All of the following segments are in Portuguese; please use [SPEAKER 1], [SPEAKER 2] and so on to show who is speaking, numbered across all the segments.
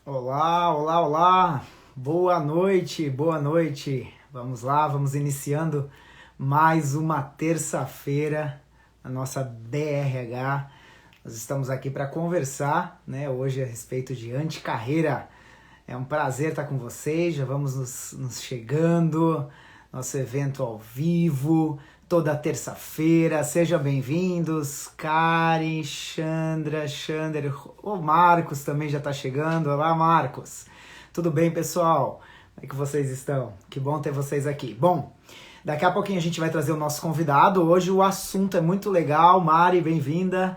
[SPEAKER 1] Olá, olá, olá. Boa noite, boa noite. Vamos lá, vamos iniciando mais uma terça-feira na nossa BRH. Nós estamos aqui para conversar, né, hoje a respeito de anticarreira. É um prazer estar com vocês, já vamos nos chegando, nosso evento ao vivo, toda terça-feira. Sejam bem-vindos, Karen, Chandra, Chander, o Marcos também já está chegando. Olá, Marcos. Tudo bem, pessoal? Como é que vocês estão? Que bom ter vocês aqui. Bom, daqui a pouquinho a gente vai trazer o nosso convidado. Hoje o assunto é muito legal. Mari, bem-vinda.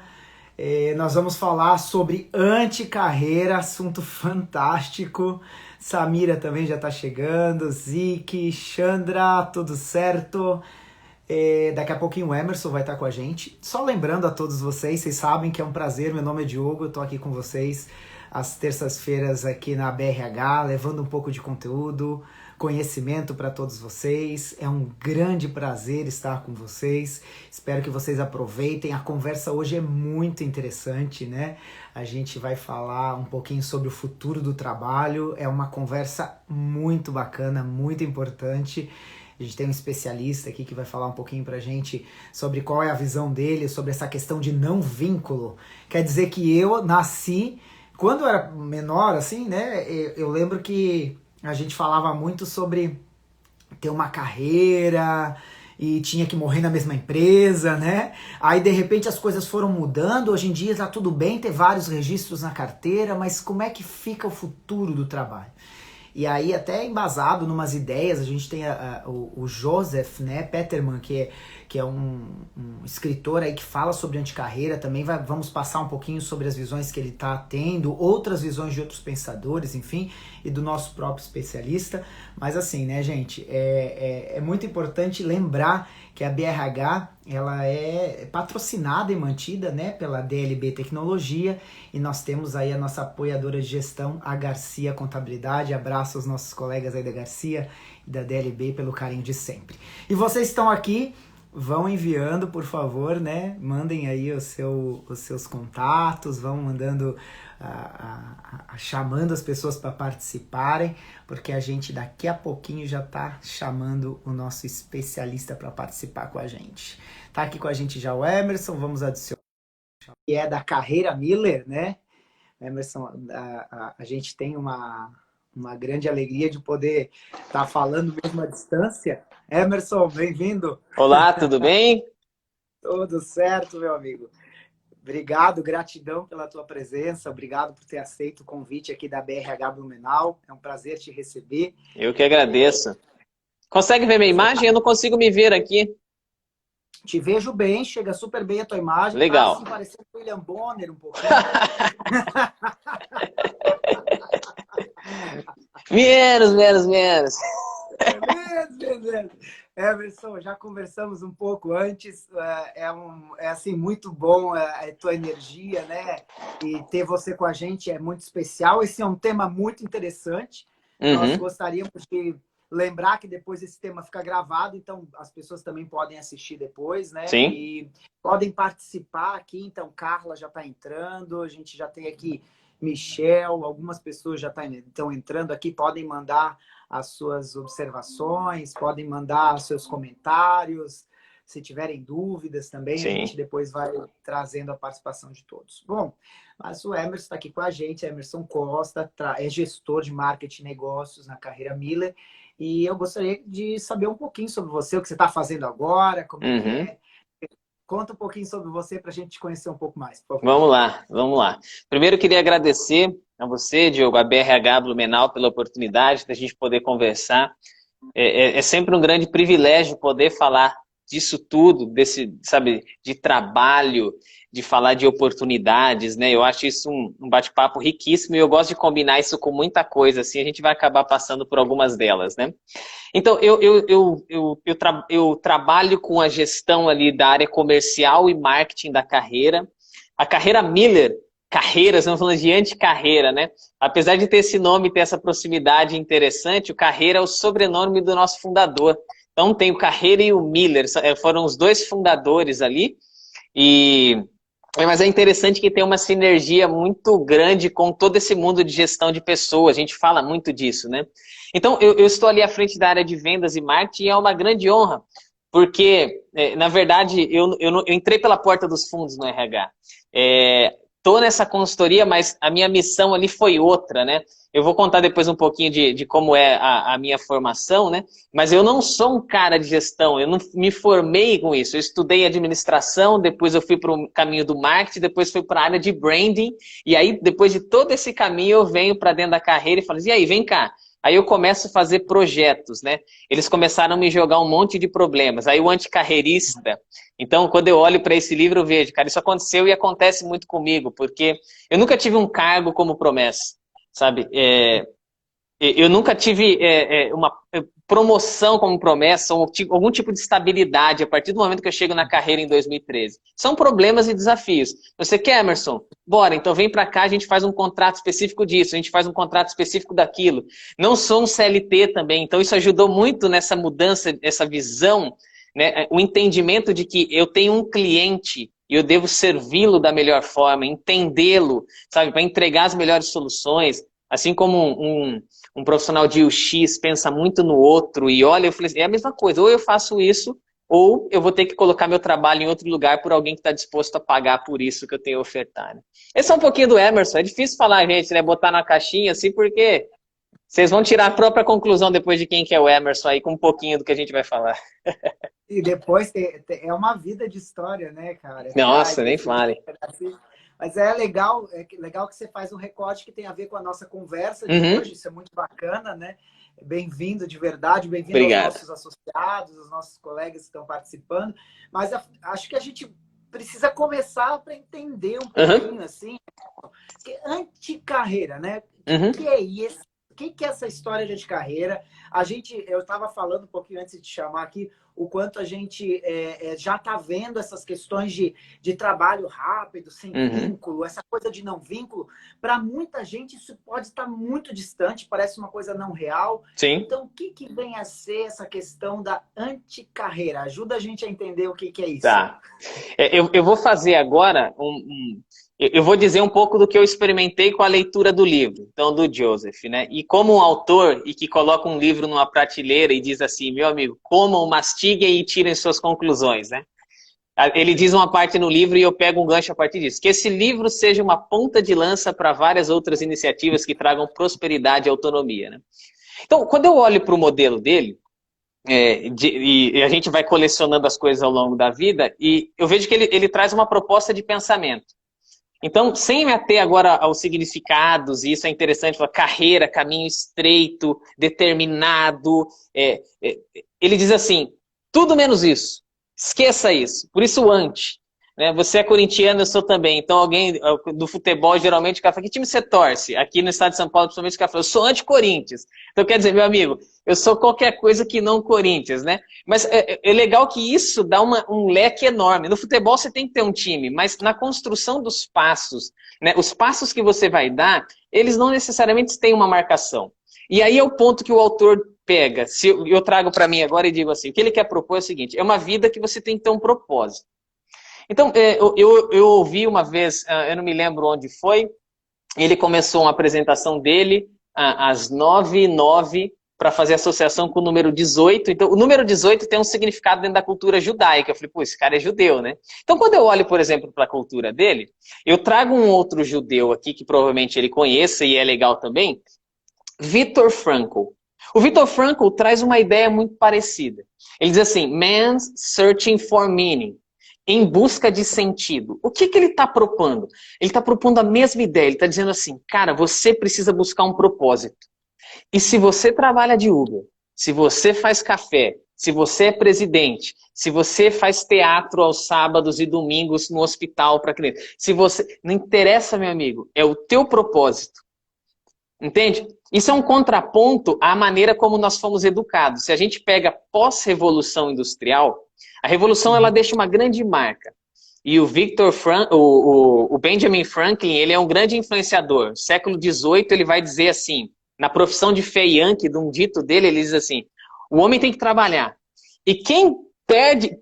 [SPEAKER 1] Nós vamos falar sobre anticarreira, assunto fantástico. Samira também já está chegando, Ziki, Chandra, tudo certo? Daqui a pouquinho o Emerson vai estar com a gente. Só lembrando a todos vocês, vocês sabem que é um prazer, meu nome é Diogo, eu estou aqui com vocês às terças-feiras aqui na BRH, levando um pouco de conteúdo, conhecimento para todos vocês. É um grande prazer estar com vocês. Espero que vocês aproveitem. A conversa hoje é muito interessante, né? A gente vai falar um pouquinho sobre o futuro do trabalho. É uma conversa muito bacana, muito importante. A gente tem um especialista aqui que vai falar um pouquinho pra gente sobre qual é a visão dele, sobre essa questão de não vínculo. Quer dizer que eu nasci, quando eu era menor, assim, né? Eu lembro que a gente falava muito sobre ter uma carreira e tinha que morrer na mesma empresa, né? Aí de repente as coisas foram mudando, hoje em dia tá tudo bem ter vários registros na carteira, mas como é que fica o futuro do trabalho? E aí, até embasado numas ideias, a gente tem o Joseph, né, Peterman, que é um escritor aí que fala sobre anticarreira, também vamos passar um pouquinho sobre as visões que ele está tendo, outras visões de outros pensadores, enfim, e do nosso próprio especialista. Mas assim, né, gente, é muito importante lembrar que a BRH, ela é patrocinada e mantida, né, pela DLB Tecnologia, e nós temos aí a nossa apoiadora de gestão, a Garcia Contabilidade. Abraço aos nossos colegas aí da Garcia e da DLB pelo carinho de sempre. E vocês estão aqui, vão enviando, por favor, né? Mandem aí os seus contatos, vão mandando, chamando as pessoas para participarem, porque a gente daqui a pouquinho já está chamando o nosso especialista para participar com a gente. Tá aqui com a gente já o Emerson, vamos adicionar, que é da Carreira Miller, né? Emerson, a gente tem uma grande alegria de poder estar falando mesmo à distância. Emerson, bem-vindo.
[SPEAKER 2] Olá, tudo bem?
[SPEAKER 1] Tudo certo, meu amigo. Obrigado, gratidão pela tua presença, obrigado por ter aceito o convite aqui da BRH Blumenau. É um prazer te receber.
[SPEAKER 2] Eu que agradeço. Consegue ver minha imagem? Eu não consigo me ver aqui.
[SPEAKER 1] Te vejo bem, chega super bem a tua imagem. Tá assim,
[SPEAKER 2] Legal.
[SPEAKER 1] parecendo o William Bonner um pouquinho.
[SPEAKER 2] Menos.
[SPEAKER 1] Beleza. Emerson, já conversamos um pouco antes, é assim, muito bom a tua energia, né? E ter você com a gente é muito especial. Esse é um tema muito interessante. Nós
[SPEAKER 2] Uhum.
[SPEAKER 1] gostaríamos de lembrar que depois esse tema fica gravado, então as pessoas também podem assistir depois, né?
[SPEAKER 2] Sim.
[SPEAKER 1] E podem participar aqui. Então, Carla já está entrando, a gente já tem aqui Michel, algumas pessoas já estão entrando aqui, podem mandar as suas observações, podem mandar seus comentários, se tiverem dúvidas também, a
[SPEAKER 2] Sim.
[SPEAKER 1] gente depois vai trazendo a participação de todos. Bom, mas o Emerson está aqui com a gente, Emerson Costa, é gestor de marketing e negócios na Carreira Miller, e eu gostaria de saber um pouquinho sobre você, o que você está fazendo agora, como é que
[SPEAKER 2] Uhum.
[SPEAKER 1] é. Conta um pouquinho sobre você para a gente te conhecer um pouco mais, por favor.
[SPEAKER 2] Vamos lá. Primeiro eu queria agradecer a você, Diogo, a BRH Blumenau, pela oportunidade da gente poder conversar. É sempre um grande privilégio poder falar disso tudo, sabe, de trabalho, de falar de oportunidades, né? Eu acho isso um bate-papo riquíssimo e eu gosto de combinar isso com muita coisa, assim, a gente vai acabar passando por algumas delas, né? Então, eu trabalho com a gestão ali da área comercial e marketing da carreira. A Carreira Miller, carreira, estamos falando de anticarreira, né? Apesar de ter esse nome, ter essa proximidade interessante, o Carreira é o sobrenome do nosso fundador. Então tem o Carreira e o Miller, foram os dois fundadores ali. E Mas é interessante que tem uma sinergia muito grande com todo esse mundo de gestão de pessoas. A gente fala muito disso, né? Então, eu estou ali à frente da área de vendas e marketing e é uma grande honra, porque, na verdade, eu entrei pela porta dos fundos no RH. Estou nessa consultoria, mas a minha missão ali foi outra, né? Eu vou contar depois um pouquinho de como é a minha formação, né? Mas eu não sou um cara de gestão, eu não me formei com isso. Eu estudei administração, depois eu fui para o caminho do marketing, depois fui para a área de branding, e aí, depois de todo esse caminho, eu venho para dentro da carreira e falo assim, e aí, vem cá. Aí eu começo a fazer projetos, né? Eles começaram a me jogar um monte de problemas. Aí o anticarreirista. Então, quando eu olho para esse livro, eu vejo, cara, isso aconteceu e acontece muito comigo, porque eu nunca tive um cargo como promessa, sabe? Eu nunca tive uma promoção como promessa, ou algum tipo de estabilidade a partir do momento que eu chego na carreira em 2013. São problemas e desafios. Você quer, Emerson? Bora, então vem para cá, a gente faz um contrato específico disso, a gente faz um contrato específico daquilo. Não sou um CLT também, então isso ajudou muito nessa mudança, essa visão, né? O entendimento de que eu tenho um cliente e eu devo servi-lo da melhor forma, entendê-lo, sabe, para entregar as melhores soluções. Assim como um profissional de UX pensa muito no outro e olha, eu falei assim, é a mesma coisa, ou eu faço isso, ou eu vou ter que colocar meu trabalho em outro lugar por alguém que está disposto a pagar por isso que eu tenho a ofertar. Né? Esse é um pouquinho do Emerson, é difícil falar, gente, né, botar na caixinha assim, porque vocês vão tirar a própria conclusão depois de quem que é o Emerson aí, com um pouquinho do que a gente vai falar.
[SPEAKER 1] E depois é uma vida de história, né, cara?
[SPEAKER 2] Nossa, nem fale.
[SPEAKER 1] Mas é legal que você faz um recorte que tem a ver com a nossa conversa de
[SPEAKER 2] Uhum.
[SPEAKER 1] hoje, isso é muito bacana, né? Bem-vindo de verdade, bem-vindo aos
[SPEAKER 2] Obrigado.
[SPEAKER 1] nossos associados, aos nossos colegas que estão participando. Mas acho que a gente precisa começar para entender um pouquinho, assim, que anticarreira, né?
[SPEAKER 2] Uhum.
[SPEAKER 1] O que é isso? O que é essa história de anticarreira? Eu estava falando um pouquinho antes de te chamar aqui, o quanto a gente já está vendo essas questões de trabalho rápido, sem vínculo, essa coisa de não vínculo. Para muita gente, isso pode estar muito distante, parece uma coisa não real.
[SPEAKER 2] Sim.
[SPEAKER 1] Então, o que vem a ser essa questão da anticarreira? Ajuda a gente a entender o que é isso.
[SPEAKER 2] Tá. Eu vou fazer agora eu vou dizer um pouco do que eu experimentei com a leitura do livro, então do Joseph, né? E como um autor e que coloca um livro numa prateleira e diz assim, meu amigo, comam, mastiguem e tirem suas conclusões, né? Ele diz uma parte no livro e eu pego um gancho a partir disso, que esse livro seja uma ponta de lança para várias outras iniciativas que tragam prosperidade e autonomia, né? Então, quando eu olho para o modelo dele, e a gente vai colecionando as coisas ao longo da vida, e eu vejo que ele traz uma proposta de pensamento. Então, sem me ater agora aos significados, e isso é interessante, carreira, caminho estreito, determinado, ele diz assim, tudo menos isso, esqueça isso, por isso o anti. Né? Você é corintiano, eu sou também, então alguém do futebol, geralmente, o cara fala, que time você torce? Aqui no estado de São Paulo, principalmente, o cara fala, eu sou anti-Corinthians. Então, quer dizer, meu amigo, eu sou qualquer coisa que não Corinthians, né? Mas é legal que isso dá um leque enorme. No futebol você tem que ter um time, mas na construção dos passos, né, os passos que você vai dar, eles não necessariamente têm uma marcação. E aí é o ponto que o autor pega. Se eu trago para mim agora e digo assim, o que ele quer propor é o seguinte, é uma vida que você tem que ter um propósito. Então, eu ouvi uma vez, eu não me lembro onde foi, ele começou uma apresentação dele às 9h09 para fazer associação com o número 18. Então, o número 18 tem um significado dentro da cultura judaica. Eu falei, pô, esse cara é judeu, né? Então, quando eu olho, por exemplo, para a cultura dele, eu trago um outro judeu aqui, que provavelmente ele conheça e é legal também, Viktor Frankl. O Viktor Frankl traz uma ideia muito parecida. Ele diz assim, man's searching for meaning. Em busca de sentido. O que ele está propondo? Ele está propondo a mesma ideia. Ele está dizendo assim, cara, você precisa buscar um propósito. E se você trabalha de Uber, se você faz café, se você é presidente, se você faz teatro aos sábados e domingos no hospital para clientes, se você... Não interessa, meu amigo, é o teu propósito. Entende? Isso é um contraponto à maneira como nós fomos educados. Se a gente pega pós-revolução industrial, a revolução ela deixa uma grande marca. E o Benjamin Franklin, ele é um grande influenciador. Século XVIII, ele vai dizer assim, na profissão de Fei Yankee, de um dito dele, ele diz assim, o homem tem que trabalhar. E quem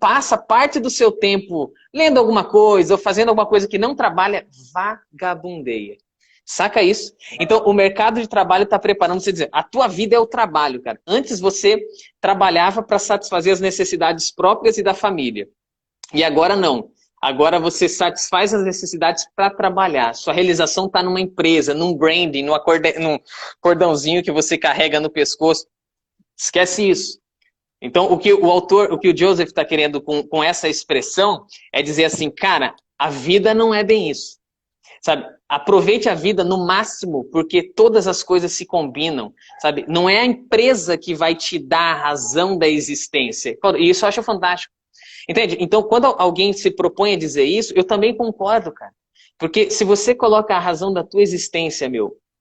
[SPEAKER 2] passa parte do seu tempo lendo alguma coisa ou fazendo alguma coisa que não trabalha, vagabundeia. Saca isso? Então, o mercado de trabalho está preparando você dizer, a tua vida é o trabalho, cara. Antes você trabalhava para satisfazer as necessidades próprias e da família. E agora não. Agora você satisfaz as necessidades para trabalhar. Sua realização está numa empresa, num branding, num cordãozinho que você carrega no pescoço. Esquece isso. Então, o que o Joseph está querendo com essa expressão é dizer assim, cara, a vida não é bem isso. Sabe? Aproveite a vida no máximo, porque todas as coisas se combinam, sabe? Não é a empresa que vai te dar a razão da existência. E isso eu acho fantástico. Entende? Então, quando alguém se propõe a dizer isso, eu também concordo, cara. Porque se você coloca a razão da tua existência,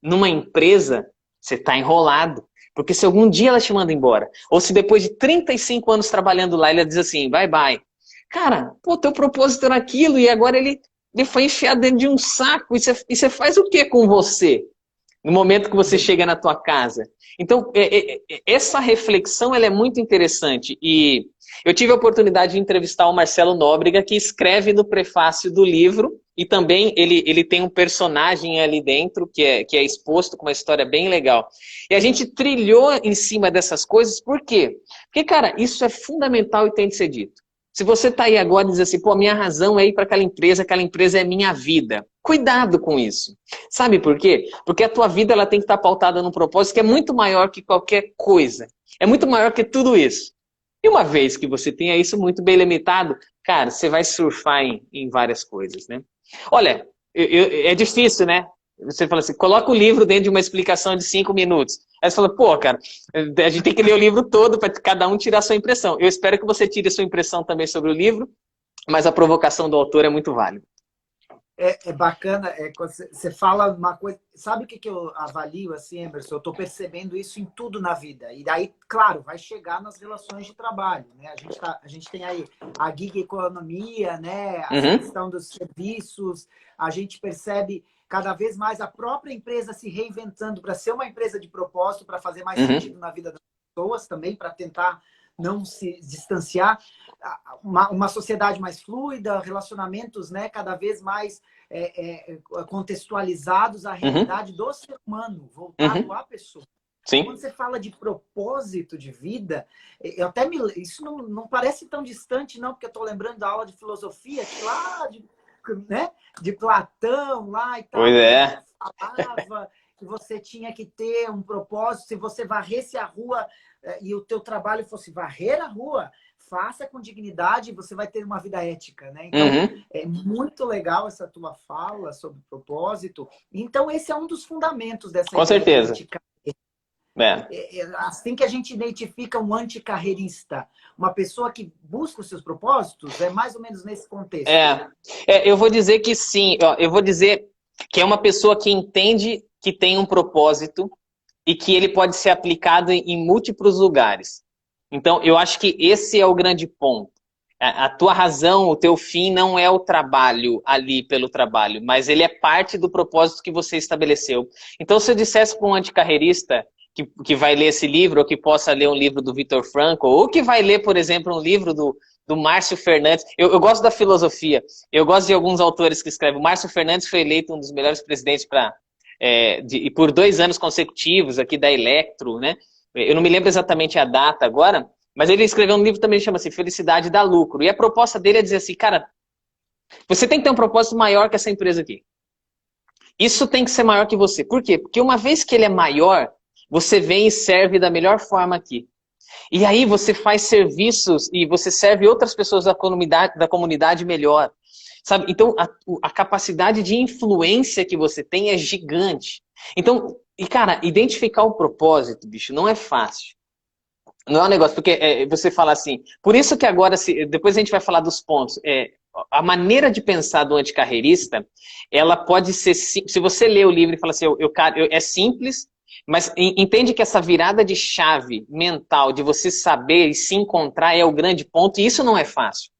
[SPEAKER 2] numa empresa, você está enrolado. Porque se algum dia ela te manda embora, ou se depois de 35 anos trabalhando lá, ela diz assim, bye bye. Cara, pô, teu propósito era aquilo e agora ele foi enfiado dentro de um saco. E você faz o que com você? No momento que você chega na tua casa. Então, essa reflexão ela é muito interessante. E eu tive a oportunidade de entrevistar o Marcelo Nóbrega, que escreve no prefácio do livro, e também ele tem um personagem ali dentro, que é exposto com uma história bem legal. E a gente trilhou em cima dessas coisas, por quê? Porque, cara, isso é fundamental e tem de ser dito. Se você está aí agora e diz assim, pô, a minha razão é ir para aquela empresa é minha vida. Cuidado com isso. Sabe por quê? Porque a tua vida ela tem que estar pautada num propósito que é muito maior que qualquer coisa. É muito maior que tudo isso. E uma vez que você tenha isso muito bem limitado, cara, você vai surfar em várias coisas, né? Olha, é difícil, né? Você fala assim, coloca o livro dentro de uma explicação de 5 minutos. Aí você fala, pô, cara, a gente tem que ler o livro todo para cada um tirar a sua impressão. Eu espero que você tire a sua impressão também sobre o livro, mas a provocação do autor é muito válida.
[SPEAKER 1] É bacana, quando você fala uma coisa... Sabe o que eu avalio, assim, Emerson? Eu estou percebendo isso em tudo na vida. E daí, claro, vai chegar nas relações de trabalho, né? A gente tem aí a gig economia, né? A questão dos serviços. A gente percebe cada vez mais a própria empresa se reinventando para ser uma empresa de propósito, para fazer mais sentido na vida das pessoas também, para tentar não se distanciar. Uma sociedade mais fluida, relacionamentos, né, cada vez mais contextualizados à realidade do ser humano, voltado à pessoa.
[SPEAKER 2] Sim.
[SPEAKER 1] Quando você fala de propósito de vida, eu até isso não parece tão distante, não, porque eu estou lembrando da aula de filosofia, que lá de Platão, lá e tal,
[SPEAKER 2] pois é.
[SPEAKER 1] falava que você tinha que ter um propósito. Se você varresse a rua e o teu trabalho fosse varrer a rua, faça com dignidade e você vai ter uma vida ética, né? Então, é muito legal essa tua fala sobre propósito. Então, esse é um dos fundamentos dessa
[SPEAKER 2] Com certeza.
[SPEAKER 1] Assim que a gente identifica um anticarreirista, uma pessoa que busca os seus propósitos, é mais ou menos nesse contexto.
[SPEAKER 2] Eu vou dizer que sim. Eu vou dizer que é uma pessoa que entende que tem um propósito e que ele pode ser aplicado em múltiplos lugares. Então, eu acho que esse é o grande ponto. A tua razão, o teu fim não é o trabalho ali pelo trabalho, mas ele é parte do propósito que você estabeleceu. Então, se eu dissesse para um anticarreirista que vai ler esse livro, ou que possa ler um livro do Viktor Frankl, ou que vai ler, por exemplo, um livro do Márcio Fernandes. Eu gosto da filosofia, eu gosto de alguns autores que escrevem. O Márcio Fernandes foi eleito um dos melhores presidentes por 2 anos consecutivos aqui da Electro, né? Eu não me lembro exatamente a data agora, mas ele escreveu um livro também que chama-se Felicidade dá Lucro. E a proposta dele é dizer assim, cara, você tem que ter um propósito maior que essa empresa aqui. Isso tem que ser maior que você. Por quê? Porque uma vez que ele é maior, você vem e serve da melhor forma aqui. E aí você faz serviços e você serve outras pessoas da comunidade melhor. Sabe? Então, a capacidade de influência que você tem é gigante. Então, cara, identificar o propósito, bicho, não é fácil. Não é um negócio, porque você fala assim... Por isso que agora, depois a gente vai falar dos pontos. A maneira de pensar do anticarreirista, ela pode ser... Se você lê o livro e fala assim, é simples, mas entende que essa virada de chave mental, de você saber e se encontrar, é o grande ponto, e isso não é fácil.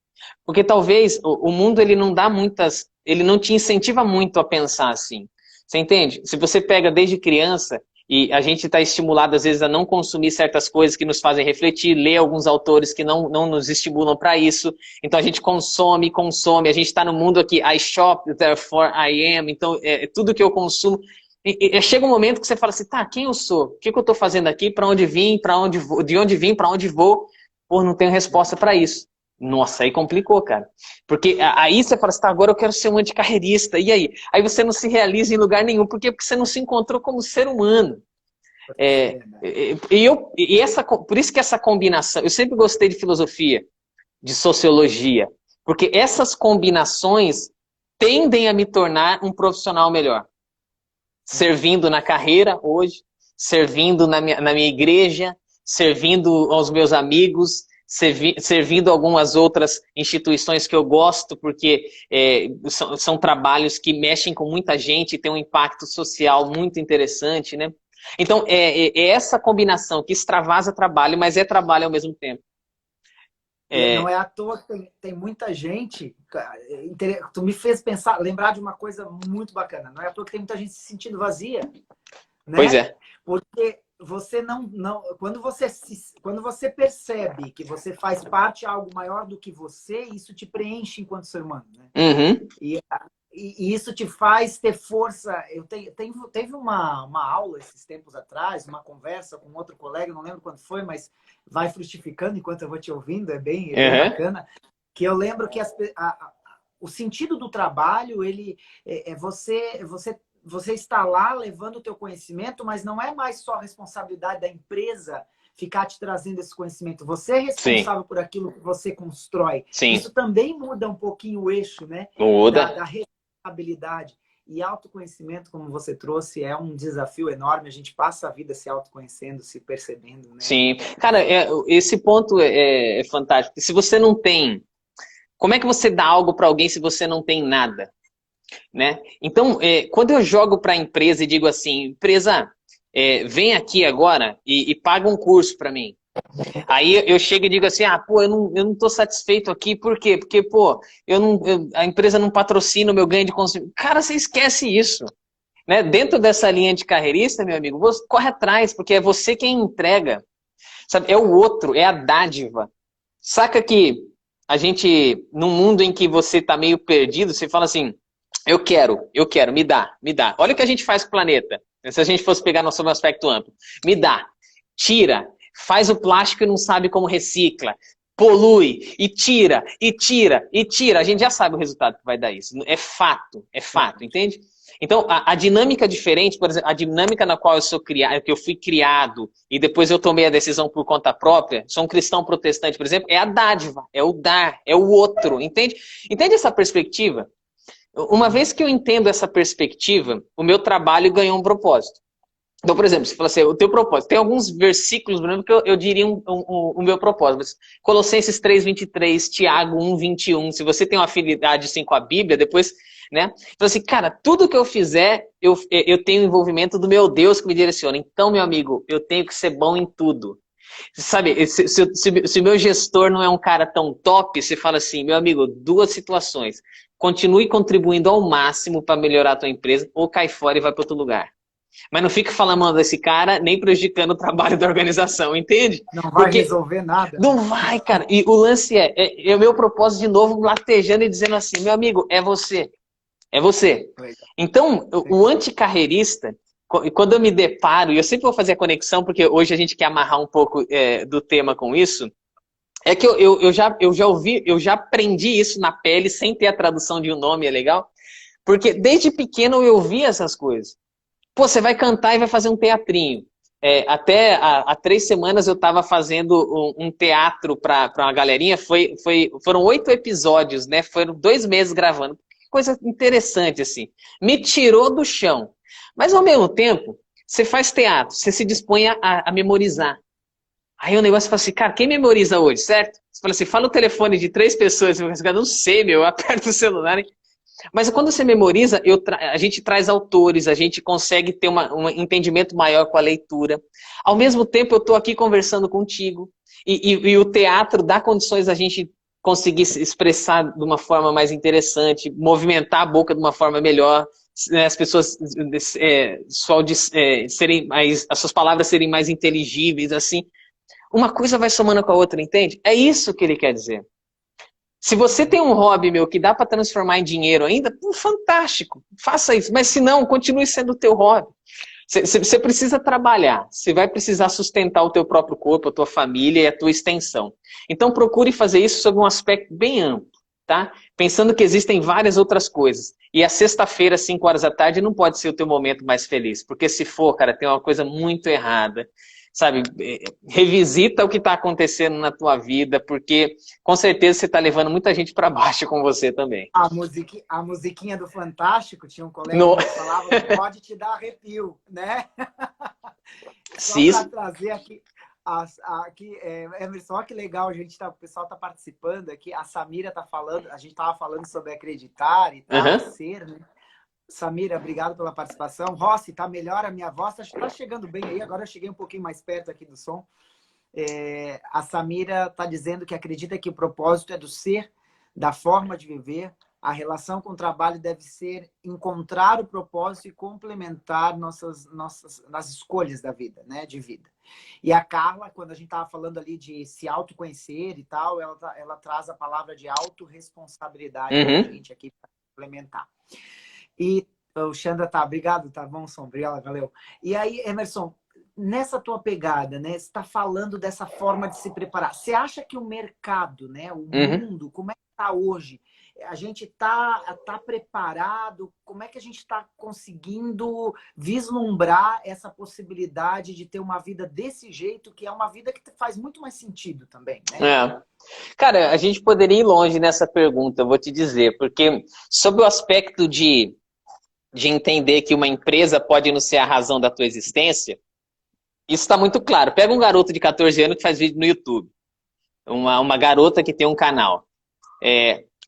[SPEAKER 2] Porque talvez o mundo ele não te incentiva muito a pensar assim. Você entende? Se você pega desde criança e a gente está estimulado, às vezes, a não consumir certas coisas que nos fazem refletir, ler alguns autores que não nos estimulam para isso. Então, a gente consome. A gente está no mundo aqui, I shop, therefore I am. Então, tudo que eu consumo. Chega um momento que você fala assim, tá, quem eu sou? O que eu estou fazendo aqui? Para onde vim? Para onde vou? De onde vim? Para onde vou? Pô, não tenho resposta para isso. Nossa, aí complicou, cara. Porque aí você fala assim, tá, agora eu quero ser um anticarreirista. E aí? Aí você não se realiza em lugar nenhum. Por quê? Porque você não se encontrou como ser humano. Por isso que essa combinação... Eu sempre gostei de filosofia, de sociologia. Porque essas combinações tendem a me tornar um profissional melhor. Servindo na carreira hoje, servindo na minha igreja, servindo aos meus amigos, servindo algumas outras instituições que eu gosto, porque são trabalhos que mexem com muita gente e tem um impacto social muito interessante, né? Então, é essa combinação que extravasa trabalho, mas é trabalho ao mesmo tempo.
[SPEAKER 1] Não é à toa que tem muita gente... Tu me fez pensar, lembrar de uma coisa muito bacana. Não é à toa que tem muita gente se sentindo vazia. Né?
[SPEAKER 2] Pois é.
[SPEAKER 1] Porque você quando você percebe que você faz parte de algo maior do que você, isso te preenche enquanto ser humano. Né?
[SPEAKER 2] Uhum.
[SPEAKER 1] E isso te faz ter força. Teve uma aula esses tempos atrás, uma conversa com outro colega, não lembro quando foi, mas vai frutificando enquanto eu vou te ouvindo, é bem bacana. Que eu lembro que o sentido do trabalho, ele você está lá levando o teu conhecimento, mas não é mais só responsabilidade da empresa ficar te trazendo esse conhecimento. Você é responsável Sim. por aquilo que você constrói. Sim. Isso também muda um pouquinho o eixo, né?
[SPEAKER 2] Muda.
[SPEAKER 1] Da responsabilidade. E autoconhecimento, como você trouxe, é um desafio enorme. A gente passa a vida se autoconhecendo, se percebendo, né?
[SPEAKER 2] Sim. Cara, esse ponto é fantástico. Se você não tem... Como é que você dá algo para alguém se você não tem nada? Né? Então, quando eu jogo para a empresa e digo assim, empresa, vem aqui agora e paga um curso para mim. Aí eu chego e digo assim, eu não tô satisfeito aqui, por quê? Porque, a empresa não patrocina o meu ganho de consumidor. Cara, você esquece isso. Né? Dentro dessa linha de carreirista, meu amigo, você corre atrás, porque é você quem entrega. Sabe? É o outro, é a dádiva. Saca que a gente, num mundo em que você tá meio perdido, você fala assim, eu quero, me dá. Olha o que a gente faz com o planeta. Se a gente fosse pegar no seu aspecto amplo. Me dá, tira, faz o plástico e não sabe como recicla, polui, e tira. A gente já sabe o resultado que vai dar isso. É fato, entende? Então, a dinâmica diferente, por exemplo, a dinâmica na qual que eu fui criado e depois eu tomei a decisão por conta própria, sou um cristão protestante, por exemplo, é a dádiva, é o dar, é o outro, entende? Entende essa perspectiva? Uma vez que eu entendo essa perspectiva, o meu trabalho ganhou um propósito. Então, por exemplo, você fala assim, o teu propósito. Tem alguns versículos, por exemplo, que eu diria o meu propósito. Colossenses 3:23, Tiago 1:21. Se você tem uma afinidade assim, com a Bíblia, depois, né? Então, assim, cara, tudo que eu fizer, eu tenho envolvimento do meu Deus que me direciona. Então, meu amigo, eu tenho que ser bom em tudo. Sabe, se o meu gestor não é um cara tão top, você fala assim, meu amigo, duas situações. Continue contribuindo ao máximo para melhorar a tua empresa ou cai fora e vai para outro lugar. Mas não fica falando mal desse cara, nem prejudicando o trabalho da organização, entende?
[SPEAKER 1] Não vai resolver nada.
[SPEAKER 2] Não vai, cara. E o lance é o meu propósito de novo, latejando e dizendo assim, meu amigo, é você. É você. Então, o anticarreirista, quando eu me deparo, e eu sempre vou fazer a conexão, porque hoje a gente quer amarrar um pouco do tema com isso, é que eu já ouvi, eu já aprendi isso na pele, sem ter a tradução de um nome, é legal? Porque desde pequeno eu ouvia essas coisas. Pô, você vai cantar e vai fazer um teatrinho. Até há 3 semanas eu estava fazendo um teatro para uma galerinha, foram 8 episódios, né? Foram 2 meses gravando. Que coisa interessante, assim. Me tirou do chão. Mas, ao mesmo tempo, você faz teatro, você se dispõe a memorizar. Aí o negócio fala assim, cara, quem memoriza hoje, certo? Você fala assim, fala o telefone de 3 pessoas, você fala, não sei, eu aperto o celular, hein? Mas quando você memoriza, a gente traz autores, a gente consegue ter um entendimento maior com a leitura. Ao mesmo tempo, eu estou aqui conversando contigo, e o teatro dá condições a gente conseguir se expressar de uma forma mais interessante, movimentar a boca de uma forma melhor, né, as pessoas serem mais, as suas palavras serem mais inteligíveis, assim. Uma coisa vai somando com a outra, entende? É isso que ele quer dizer. Se você tem um hobby, meu, que dá para transformar em dinheiro ainda, pô, fantástico, faça isso. Mas se não, continue sendo o teu hobby. Você precisa trabalhar, você vai precisar sustentar o teu próprio corpo, a tua família e a tua extensão. Então procure fazer isso sob um aspecto bem amplo, tá? Pensando que existem várias outras coisas. E a sexta-feira, 5 horas da tarde, não pode ser o teu momento mais feliz. Porque se for, cara, tem uma coisa muito errada. Sabe, revisita o que está acontecendo na tua vida, porque com certeza você está levando muita gente para baixo com você também.
[SPEAKER 1] A musiquinha do Fantástico, tinha um colega
[SPEAKER 2] No...
[SPEAKER 1] que falava que pode te dar arrepio, né? Só para trazer aqui, Emerson, olha que legal, o pessoal está participando aqui, a Samira está falando, a gente estava falando sobre acreditar e tal, ser, né? Samira, obrigado pela participação. Rossi, tá melhor a minha voz? Tá chegando bem aí, agora eu cheguei um pouquinho mais perto aqui do som. A Samira tá dizendo que acredita que o propósito é do ser, da forma de viver. A relação com o trabalho deve ser encontrar o propósito e complementar nas escolhas da vida, né, de vida. E a Carla, quando a gente tava falando ali de se autoconhecer e tal, ela traz a palavra de autorresponsabilidade pra gente aqui para complementar. E o Xandra obrigado, tá bom, Sombriola, valeu. E aí, Emerson, nessa tua pegada, né, você está falando dessa forma de se preparar. Você acha que o mercado, né, o mundo, como é que está hoje? A gente tá preparado? Como é que a gente está conseguindo vislumbrar essa possibilidade de ter uma vida desse jeito, que é uma vida que faz muito mais sentido também, né?
[SPEAKER 2] Cara, a gente poderia ir longe nessa pergunta, eu vou te dizer, porque sob o aspecto de entender que uma empresa pode não ser a razão da tua existência, isso está muito claro. Pega um garoto de 14 anos que faz vídeo no YouTube. Uma garota que tem um canal.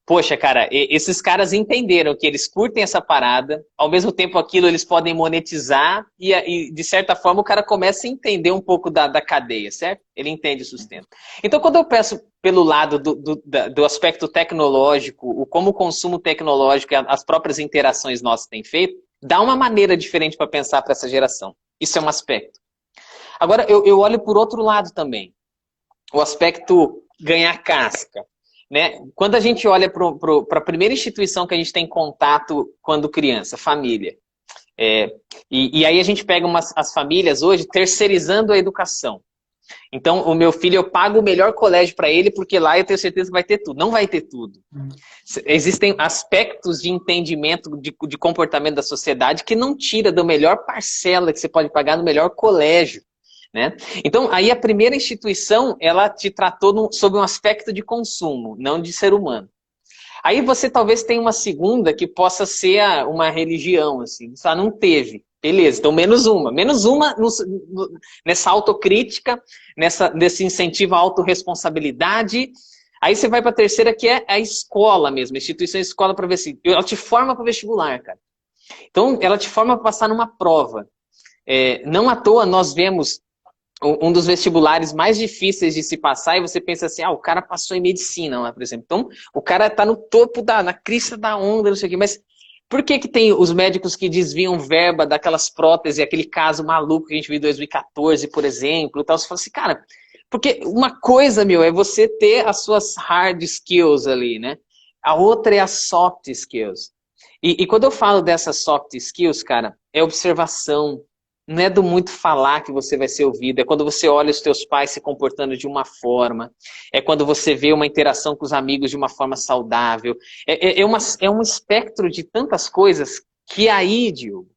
[SPEAKER 2] Poxa, cara, esses caras entenderam que eles curtem essa parada, ao mesmo tempo aquilo eles podem monetizar e de certa forma, o cara começa a entender um pouco da cadeia, certo? Ele entende o sustento. Então, quando eu penso pelo lado do aspecto tecnológico, como o consumo tecnológico e as próprias interações nossas têm feito, dá uma maneira diferente para pensar para essa geração. Isso é um aspecto. Agora, eu olho por outro lado também. O aspecto ganhar casca. Né? Quando a gente olha para a primeira instituição que a gente tem contato quando criança, família. E aí a gente pega as famílias hoje terceirizando a educação. Então, o meu filho, eu pago o melhor colégio para ele, porque lá eu tenho certeza que vai ter tudo. Não vai ter tudo. Existem aspectos de entendimento, de comportamento da sociedade que não tira da melhor parcela que você pode pagar no melhor colégio. Né? Então, aí a primeira instituição, ela te tratou sob um aspecto de consumo, não de ser humano. Aí você talvez tenha uma segunda que possa ser uma religião, assim, só não teve. Beleza, então menos uma nessa autocrítica, nesse incentivo à autorresponsabilidade. Aí você vai para a terceira, que é a escola mesmo, a instituição de escola para ver se ela te forma para o vestibular, cara. Então, ela te forma para passar numa prova. Não à toa nós vemos um dos vestibulares mais difíceis de se passar, e você pensa assim, o cara passou em medicina lá, por exemplo. Então, o cara tá no topo, na crista da onda, não sei o quê. Mas por que tem os médicos que desviam verba daquelas próteses, aquele caso maluco que a gente viu em 2014, por exemplo, e tal? Você fala assim, cara, porque uma coisa, é você ter as suas hard skills ali, né? A outra é as soft skills. E quando eu falo dessas soft skills, cara, é observação. Não é do muito falar que você vai ser ouvido, é quando você olha os teus pais se comportando de uma forma, é quando você vê uma interação com os amigos de uma forma saudável. É um espectro de tantas coisas que aí, Diogo,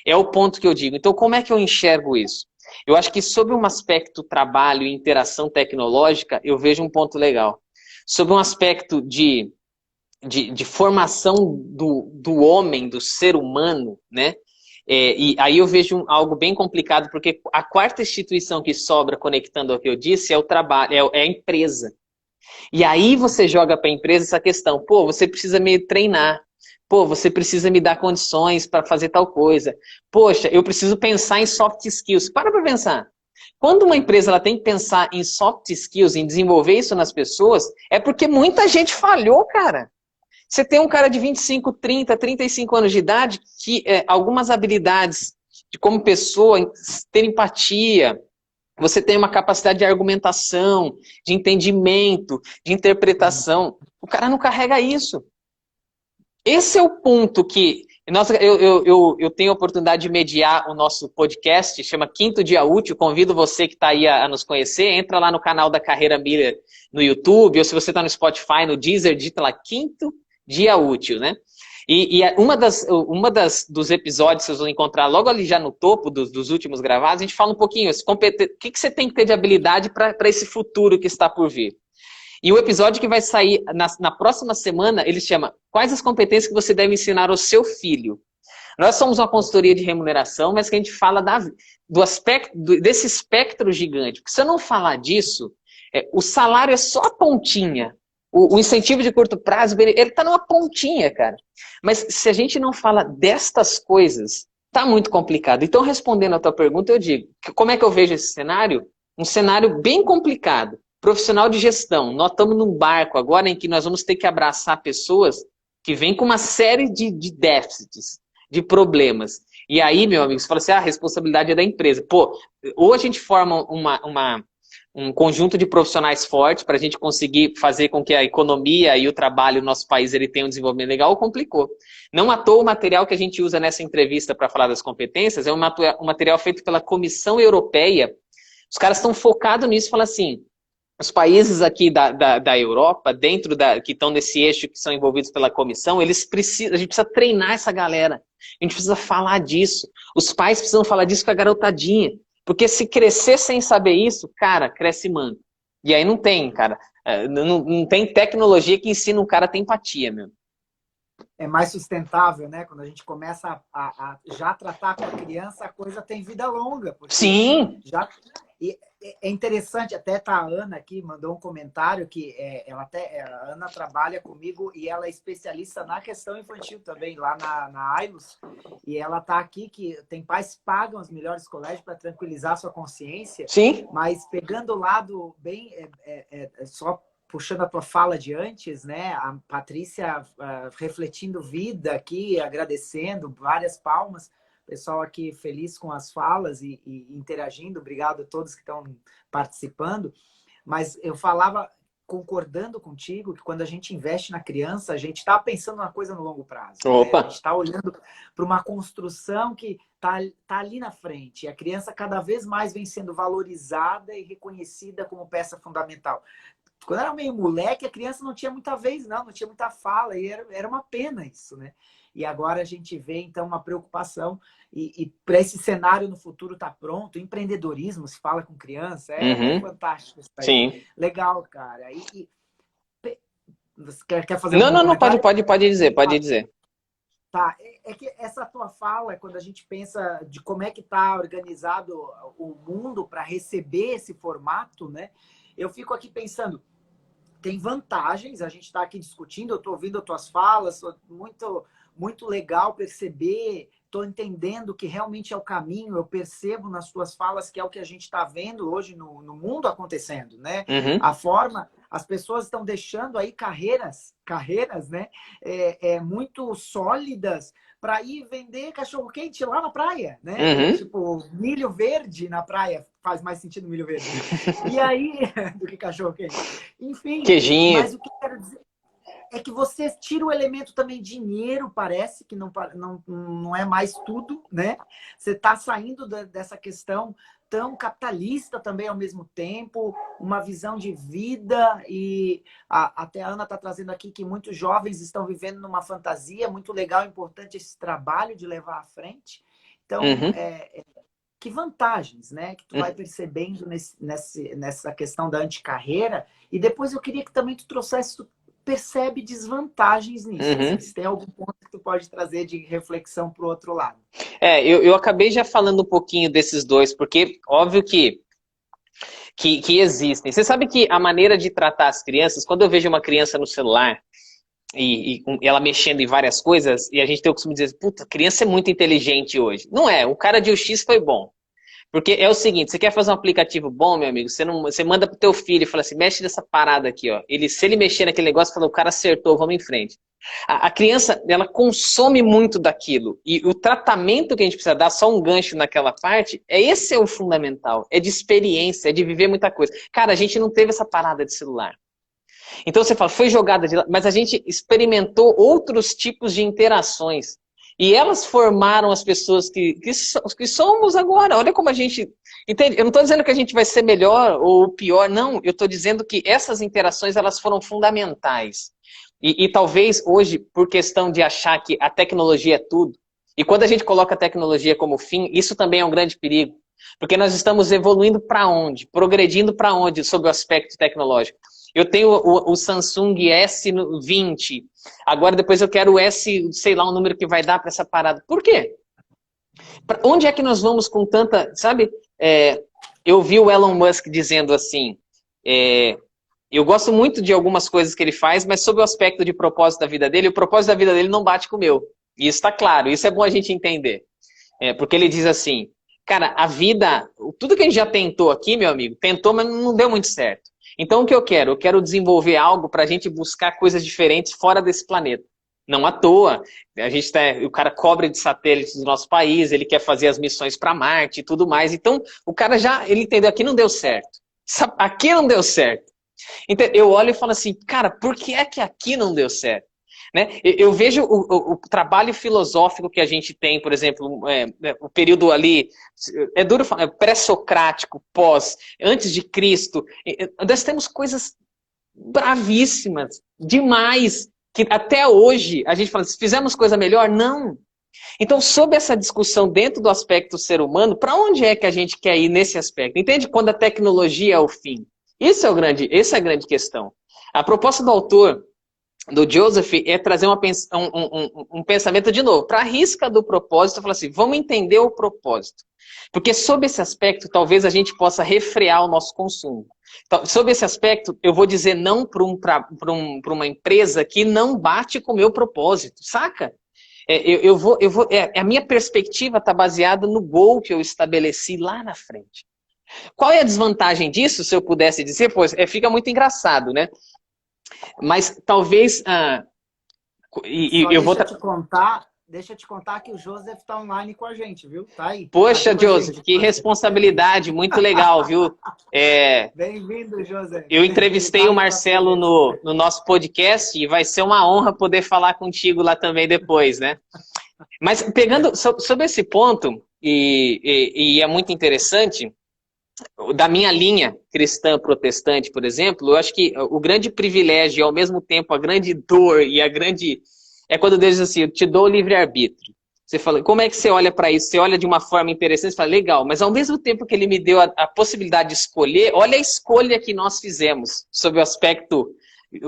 [SPEAKER 2] é o ponto que eu digo. Então, como é que eu enxergo isso? Eu acho que sob um aspecto trabalho e interação tecnológica, eu vejo um ponto legal. Sob um aspecto de formação do homem, do ser humano, né? E aí eu vejo algo bem complicado, porque a quarta instituição que sobra, conectando ao que eu disse, é o trabalho, é a empresa. E aí você joga para a empresa essa questão, pô, você precisa me treinar, pô, você precisa me dar condições para fazer tal coisa, poxa, eu preciso pensar em soft skills. Para pensar. Quando uma empresa ela tem que pensar em soft skills, em desenvolver isso nas pessoas, é porque muita gente falhou, cara. Você tem um cara de 25, 30, 35 anos de idade que algumas habilidades de como pessoa, ter empatia, você tem uma capacidade de argumentação, de entendimento, de interpretação. O cara não carrega isso. Esse é o ponto que... eu tenho a oportunidade de mediar o nosso podcast, chama Quinto Dia Útil. Convido você que está aí a nos conhecer. Entra lá no canal da Carreira Miller no YouTube, ou se você está no Spotify, no Deezer, digita lá Quinto Dia Útil, né? E dos episódios que vocês vão encontrar logo ali já no topo dos últimos gravados, a gente fala um pouquinho, o que você tem que ter de habilidade para esse futuro que está por vir. E o episódio que vai sair na próxima semana, ele chama Quais as competências que você deve ensinar ao seu filho? Nós somos uma consultoria de remuneração, mas que a gente fala desse espectro gigante. Porque se eu não falar disso, o salário é só a pontinha. O incentivo de curto prazo, ele está numa pontinha, cara. Mas se a gente não fala destas coisas, tá muito complicado. Então, respondendo a tua pergunta, eu digo, como é que eu vejo esse cenário? Um cenário bem complicado. Profissional de gestão, nós estamos num barco agora em que nós vamos ter que abraçar pessoas que vêm com uma série de déficits, de problemas. E aí, meu amigo, você fala assim, a responsabilidade é da empresa. Pô, ou a gente forma um conjunto de profissionais fortes para a gente conseguir fazer com que a economia e o trabalho no nosso país ele tenha um desenvolvimento legal, ou complicou. Não à toa o material que a gente usa nessa entrevista para falar das competências é um material feito pela Comissão Europeia. Os caras estão focados nisso, falam assim, os países aqui da Europa, que estão nesse eixo, que são envolvidos pela comissão, a gente precisa treinar essa galera. A gente precisa falar disso. Os pais precisam falar disso com a garotadinha. Porque se crescer sem saber isso, cara, cresce manco. E aí não tem, cara. Não tem tecnologia que ensina um cara a ter empatia, meu.
[SPEAKER 1] É mais sustentável, né? Quando a gente começa a já tratar com a criança, a coisa tem vida longa.
[SPEAKER 2] Sim!
[SPEAKER 1] E é interessante, até a Ana aqui mandou um comentário que a Ana trabalha comigo e ela é especialista na questão infantil também, lá na Ailos. E ela está aqui, que tem pais que pagam os melhores colégios para tranquilizar a sua consciência.
[SPEAKER 2] Sim.
[SPEAKER 1] Mas pegando o lado bem... só puxando a tua fala de antes, né? A Patrícia refletindo vida aqui, agradecendo, várias palmas. Pessoal aqui feliz com as falas e interagindo. Obrigado a todos que estão participando. Mas eu falava, concordando contigo, que quando a gente investe na criança, a gente está pensando numa coisa no longo prazo.
[SPEAKER 2] Opa.
[SPEAKER 1] Né? A gente está olhando para uma construção que tá ali na frente. E a criança cada vez mais vem sendo valorizada e reconhecida como peça fundamental. Quando era meio moleque, a criança não tinha muita vez, não tinha muita fala. E era uma pena isso, né? E agora a gente vê, então, uma preocupação. E para esse cenário no futuro estar pronto, empreendedorismo, se fala com criança, é fantástico isso aí.
[SPEAKER 2] Sim.
[SPEAKER 1] Legal, cara. Você quer fazer
[SPEAKER 2] Não, pode dizer, pode dizer.
[SPEAKER 1] Tá, é que essa tua fala, quando a gente pensa de como é que está organizado o mundo para receber esse formato, né? Eu fico aqui pensando, tem vantagens, a gente está aqui discutindo, eu estou ouvindo as tuas falas, muito legal perceber, estou entendendo que realmente é o caminho, eu percebo nas tuas falas que é o que a gente está vendo hoje no mundo acontecendo, né?
[SPEAKER 2] Uhum.
[SPEAKER 1] A forma, as pessoas estão deixando aí carreiras, né? Muito sólidas para ir vender cachorro-quente lá na praia, né?
[SPEAKER 2] Uhum.
[SPEAKER 1] Tipo, milho verde na praia, faz mais sentido milho verde. E aí, do que cachorro-quente. Enfim,
[SPEAKER 2] queijinho.
[SPEAKER 1] Mas o que eu quero dizer é que você tira o elemento também dinheiro, parece que não é mais tudo, né? Você está saindo dessa questão tão capitalista também ao mesmo tempo, uma visão de vida e até a Ana está trazendo aqui que muitos jovens estão vivendo numa fantasia muito legal, importante esse trabalho de levar à frente. Então, que vantagens, né? Que tu vai percebendo nessa questão da anticarreira. E depois eu queria que também tu trouxesse, tu percebe desvantagens nisso. Assim, se tem algum ponto que tu pode trazer de reflexão para o outro lado.
[SPEAKER 2] Eu acabei já falando um pouquinho desses dois, porque óbvio que existem. Você sabe que a maneira de tratar as crianças, quando eu vejo uma criança no celular e ela mexendo em várias coisas, e a gente tem o costume de dizer, puta, a criança é muito inteligente hoje. Não é, o cara de UX foi bom. Porque é o seguinte, você quer fazer um aplicativo bom, meu amigo, você manda pro teu filho e fala assim, mexe nessa parada aqui, ó. Se ele mexer naquele negócio, fala, o cara acertou, vamos em frente. A criança, ela consome muito daquilo. E o tratamento que a gente precisa dar, só um gancho naquela parte, esse é o fundamental. É de experiência, é de viver muita coisa. Cara, a gente não teve essa parada de celular. Então você fala, foi jogada de lado, mas a gente experimentou outros tipos de interações. E elas formaram as pessoas que somos agora. Olha como a gente... Entende? Eu não estou dizendo que a gente vai ser melhor ou pior, não. Eu estou dizendo que essas interações elas foram fundamentais. E talvez hoje, por questão de achar que a tecnologia é tudo, e quando a gente coloca a tecnologia como fim, isso também é um grande perigo. Porque nós estamos evoluindo para onde? Progredindo para onde, sob o aspecto tecnológico? Eu tenho o Samsung S20, agora depois eu quero o S, sei lá o número que vai dar para essa parada. Por quê? Pra onde é que nós vamos com tanta... Sabe, eu vi o Elon Musk dizendo assim... eu gosto muito de algumas coisas que ele faz, mas sob o aspecto de propósito da vida dele, o propósito da vida dele não bate com o meu. E isso está claro, isso é bom a gente entender. Porque ele diz assim, cara, a vida, tudo que a gente já tentou aqui, meu amigo, tentou, mas não deu muito certo. Então o que eu quero? Eu quero desenvolver algo para a gente buscar coisas diferentes fora desse planeta. Não à toa, o cara cobra de satélites do nosso país, ele quer fazer as missões para Marte e tudo mais. Então o cara ele entendeu, aqui não deu certo. Aqui não deu certo. Então, eu olho e falo assim, cara, por que é que aqui não deu certo? Né? Eu vejo o trabalho filosófico que a gente tem, por exemplo, o período ali, é duro falar, pré-socrático, pós, antes de Cristo, nós temos coisas bravíssimas, demais, que até hoje a gente fala, fizemos coisa melhor? Não. Então, sob essa discussão dentro do aspecto ser humano, para onde é que a gente quer ir nesse aspecto? Entende? Quando a tecnologia é o fim. Essa é a grande questão. A proposta do autor, do Joseph, é trazer um pensamento de novo, para a risca do propósito, falar assim, vamos entender o propósito. Porque sob esse aspecto, talvez a gente possa refrear o nosso consumo. Então, sob esse aspecto, eu vou dizer não para uma empresa que não bate com o meu propósito, saca? A minha perspectiva está baseada no gol que eu estabeleci lá na frente. Qual é a desvantagem disso, se eu pudesse dizer? Pois fica muito engraçado, né? Mas talvez...
[SPEAKER 1] Deixa eu te contar que o Joseph está online com a gente, viu? Tá aí.
[SPEAKER 2] Poxa,
[SPEAKER 1] tá
[SPEAKER 2] Joseph, que responsabilidade, muito legal, viu?
[SPEAKER 1] Bem-vindo, Joseph.
[SPEAKER 2] Eu entrevistei o Marcelo no nosso podcast e vai ser uma honra poder falar contigo lá também depois, né? Mas pegando sobre esse ponto, e é muito interessante... Da minha linha cristã protestante, por exemplo, eu acho que o grande privilégio e ao mesmo tempo a grande dor e a grande... É quando Deus diz assim, eu te dou o livre-arbítrio. Você fala, como é que você olha para isso? Você olha de uma forma interessante, você fala, legal, mas ao mesmo tempo que ele me deu a possibilidade de escolher, olha a escolha que nós fizemos sobre o aspecto,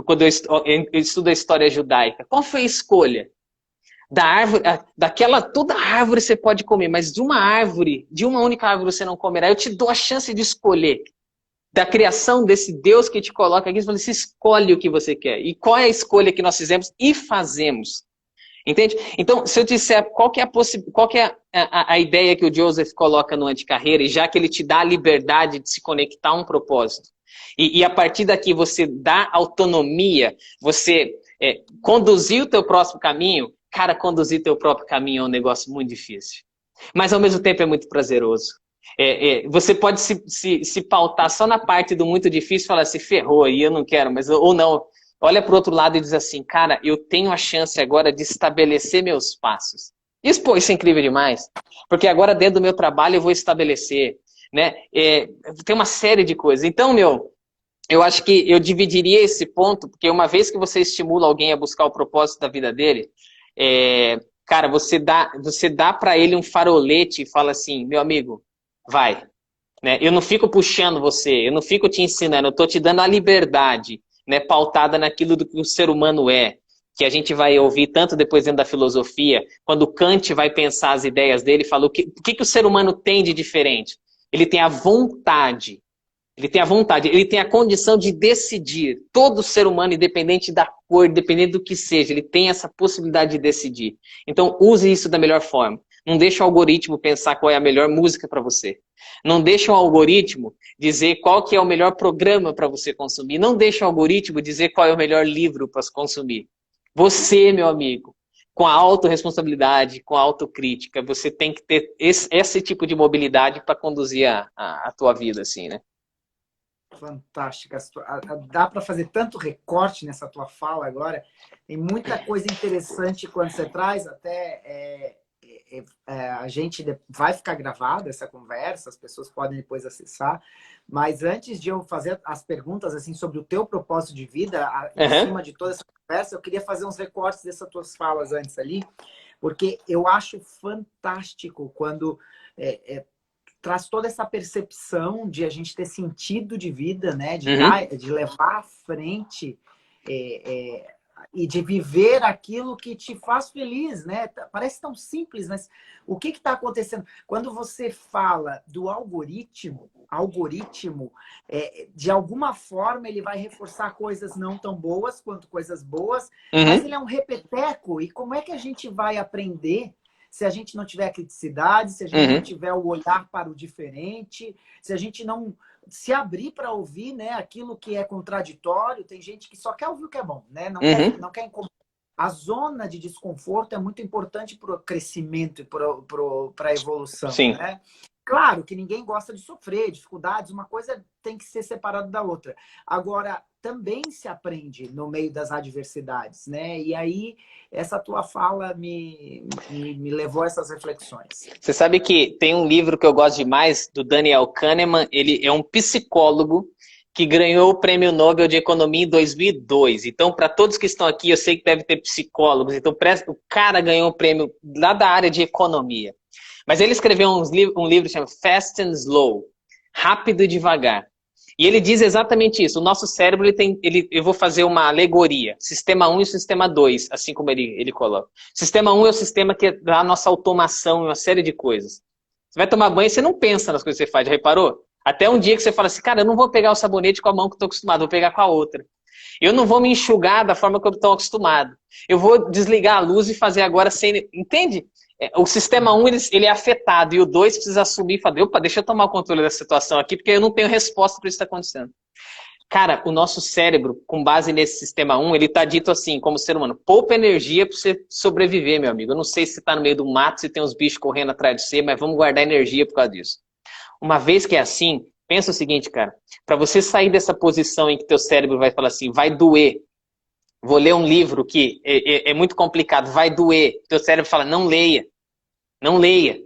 [SPEAKER 2] quando eu estudo a história judaica. Qual foi a escolha? Da árvore, toda árvore você pode comer, mas de uma única árvore você não comerá. Eu te dou a chance de escolher. Da criação desse Deus que te coloca aqui, você escolhe o que você quer. E qual é a escolha que nós fizemos e fazemos? Entende? Então, se eu disser qual que é a ideia que o Joseph coloca no Anticarreira, e já que ele te dá a liberdade de se conectar a um propósito, e a partir daqui você dá autonomia, você conduzir o teu próximo caminho. Cara, conduzir teu próprio caminho é um negócio muito difícil. Mas ao mesmo tempo é muito prazeroso. Você pode se pautar só na parte do muito difícil e falar assim, ferrou, e eu não quero, ou não. Olha para o outro lado e diz assim, cara, eu tenho a chance agora de estabelecer meus passos. Isso é incrível demais. Porque agora dentro do meu trabalho eu vou estabelecer. Né? Tem uma série de coisas. Então, eu acho que eu dividiria esse ponto, porque uma vez que você estimula alguém a buscar o propósito da vida dele, cara, você dá para ele um farolete e fala assim, meu amigo, vai. Né? Eu não fico puxando você, eu não fico te ensinando, eu estou te dando a liberdade, né, pautada naquilo do que o ser humano é, que a gente vai ouvir tanto depois dentro da filosofia, quando Kant vai pensar as ideias dele, fala o que o ser humano tem de diferente? Ele tem a vontade. Ele tem a condição de decidir. Todo ser humano, independente da cor, independente do que seja, ele tem essa possibilidade de decidir. Então, use isso da melhor forma. Não deixe o algoritmo pensar qual é a melhor música para você. Não deixe o algoritmo dizer qual que é o melhor programa para você consumir. Não deixe o algoritmo dizer qual é o melhor livro para consumir. Você, meu amigo, com a autorresponsabilidade, com a autocrítica, você tem que ter esse tipo de mobilidade para conduzir a tua vida, assim, né?
[SPEAKER 1] Fantástica. Dá para fazer tanto recorte nessa tua fala agora. Tem muita coisa interessante quando você traz, até a gente vai ficar gravada essa conversa, as pessoas podem depois acessar. Mas antes de eu fazer as perguntas assim sobre o teu propósito de vida, em cima de toda essa conversa, eu queria fazer uns recortes dessas tuas falas antes ali, porque eu acho fantástico quando traz toda essa percepção de a gente ter sentido de vida, né? De levar à frente e de viver aquilo que te faz feliz, né? Parece tão simples, mas o que está acontecendo? Quando você fala do algoritmo, de alguma forma ele vai reforçar coisas não tão boas quanto coisas boas, mas ele é um repeteco. E como é que a gente vai aprender se a gente não tiver criticidade, se a gente não tiver o olhar para o diferente, se a gente não se abrir para ouvir, né, aquilo que é contraditório? Tem gente que só quer ouvir o que é bom, né? Não quer incomodar. A zona de desconforto é muito importante para o crescimento e para a evolução,
[SPEAKER 2] Sim.
[SPEAKER 1] né? Claro que ninguém gosta de sofrer, dificuldades, uma coisa tem que ser separada da outra. Agora, também se aprende no meio das adversidades, né? E aí, essa tua fala me levou a essas reflexões.
[SPEAKER 2] Você sabe que tem um livro que eu gosto demais, do Daniel Kahneman. Ele é um psicólogo que ganhou o Prêmio Nobel de Economia em 2002. Então, para todos que estão aqui, eu sei que deve ter psicólogos. Então, o cara ganhou o prêmio lá da área de economia. Mas ele escreveu um livro chamado Fast and Slow, Rápido e Devagar. E ele diz exatamente isso. O nosso cérebro, eu vou fazer uma alegoria. Sistema 1 e Sistema 2, assim como ele coloca. Sistema 1 é o sistema que dá a nossa automação em uma série de coisas. Você vai tomar banho e você não pensa nas coisas que você faz, já reparou? Até um dia que você fala assim, cara, eu não vou pegar o sabonete com a mão que eu estou acostumado, vou pegar com a outra. Eu não vou me enxugar da forma que eu estou acostumado. Eu vou desligar a luz e fazer agora sem... Entende? O sistema 1 ele é afetado e o 2 precisa assumir e falar, opa, deixa eu tomar o controle da situação aqui, porque eu não tenho resposta para isso que está acontecendo. Cara, o nosso cérebro, com base nesse sistema 1, ele está dito assim, como ser humano, poupa energia para você sobreviver, meu amigo. Eu não sei se você está no meio do mato, se tem uns bichos correndo atrás de você, mas vamos guardar energia por causa disso. Uma vez que é assim, pensa o seguinte, cara, para você sair dessa posição em que teu cérebro vai falar assim, vai doer, vou ler um livro que é muito complicado, vai doer, teu cérebro fala, não leia. Não leia.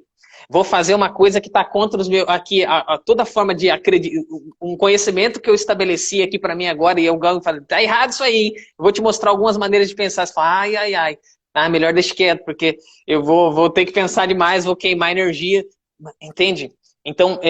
[SPEAKER 2] Vou fazer uma coisa que está contra os meus... Aqui, toda forma de acreditar... Um conhecimento que eu estabeleci aqui para mim agora, e eu falo, tá errado isso aí. Eu vou te mostrar algumas maneiras de pensar. Você fala, ai. Ah, melhor deixa quieto, porque eu vou ter que pensar demais, vou queimar energia. Entende? Então,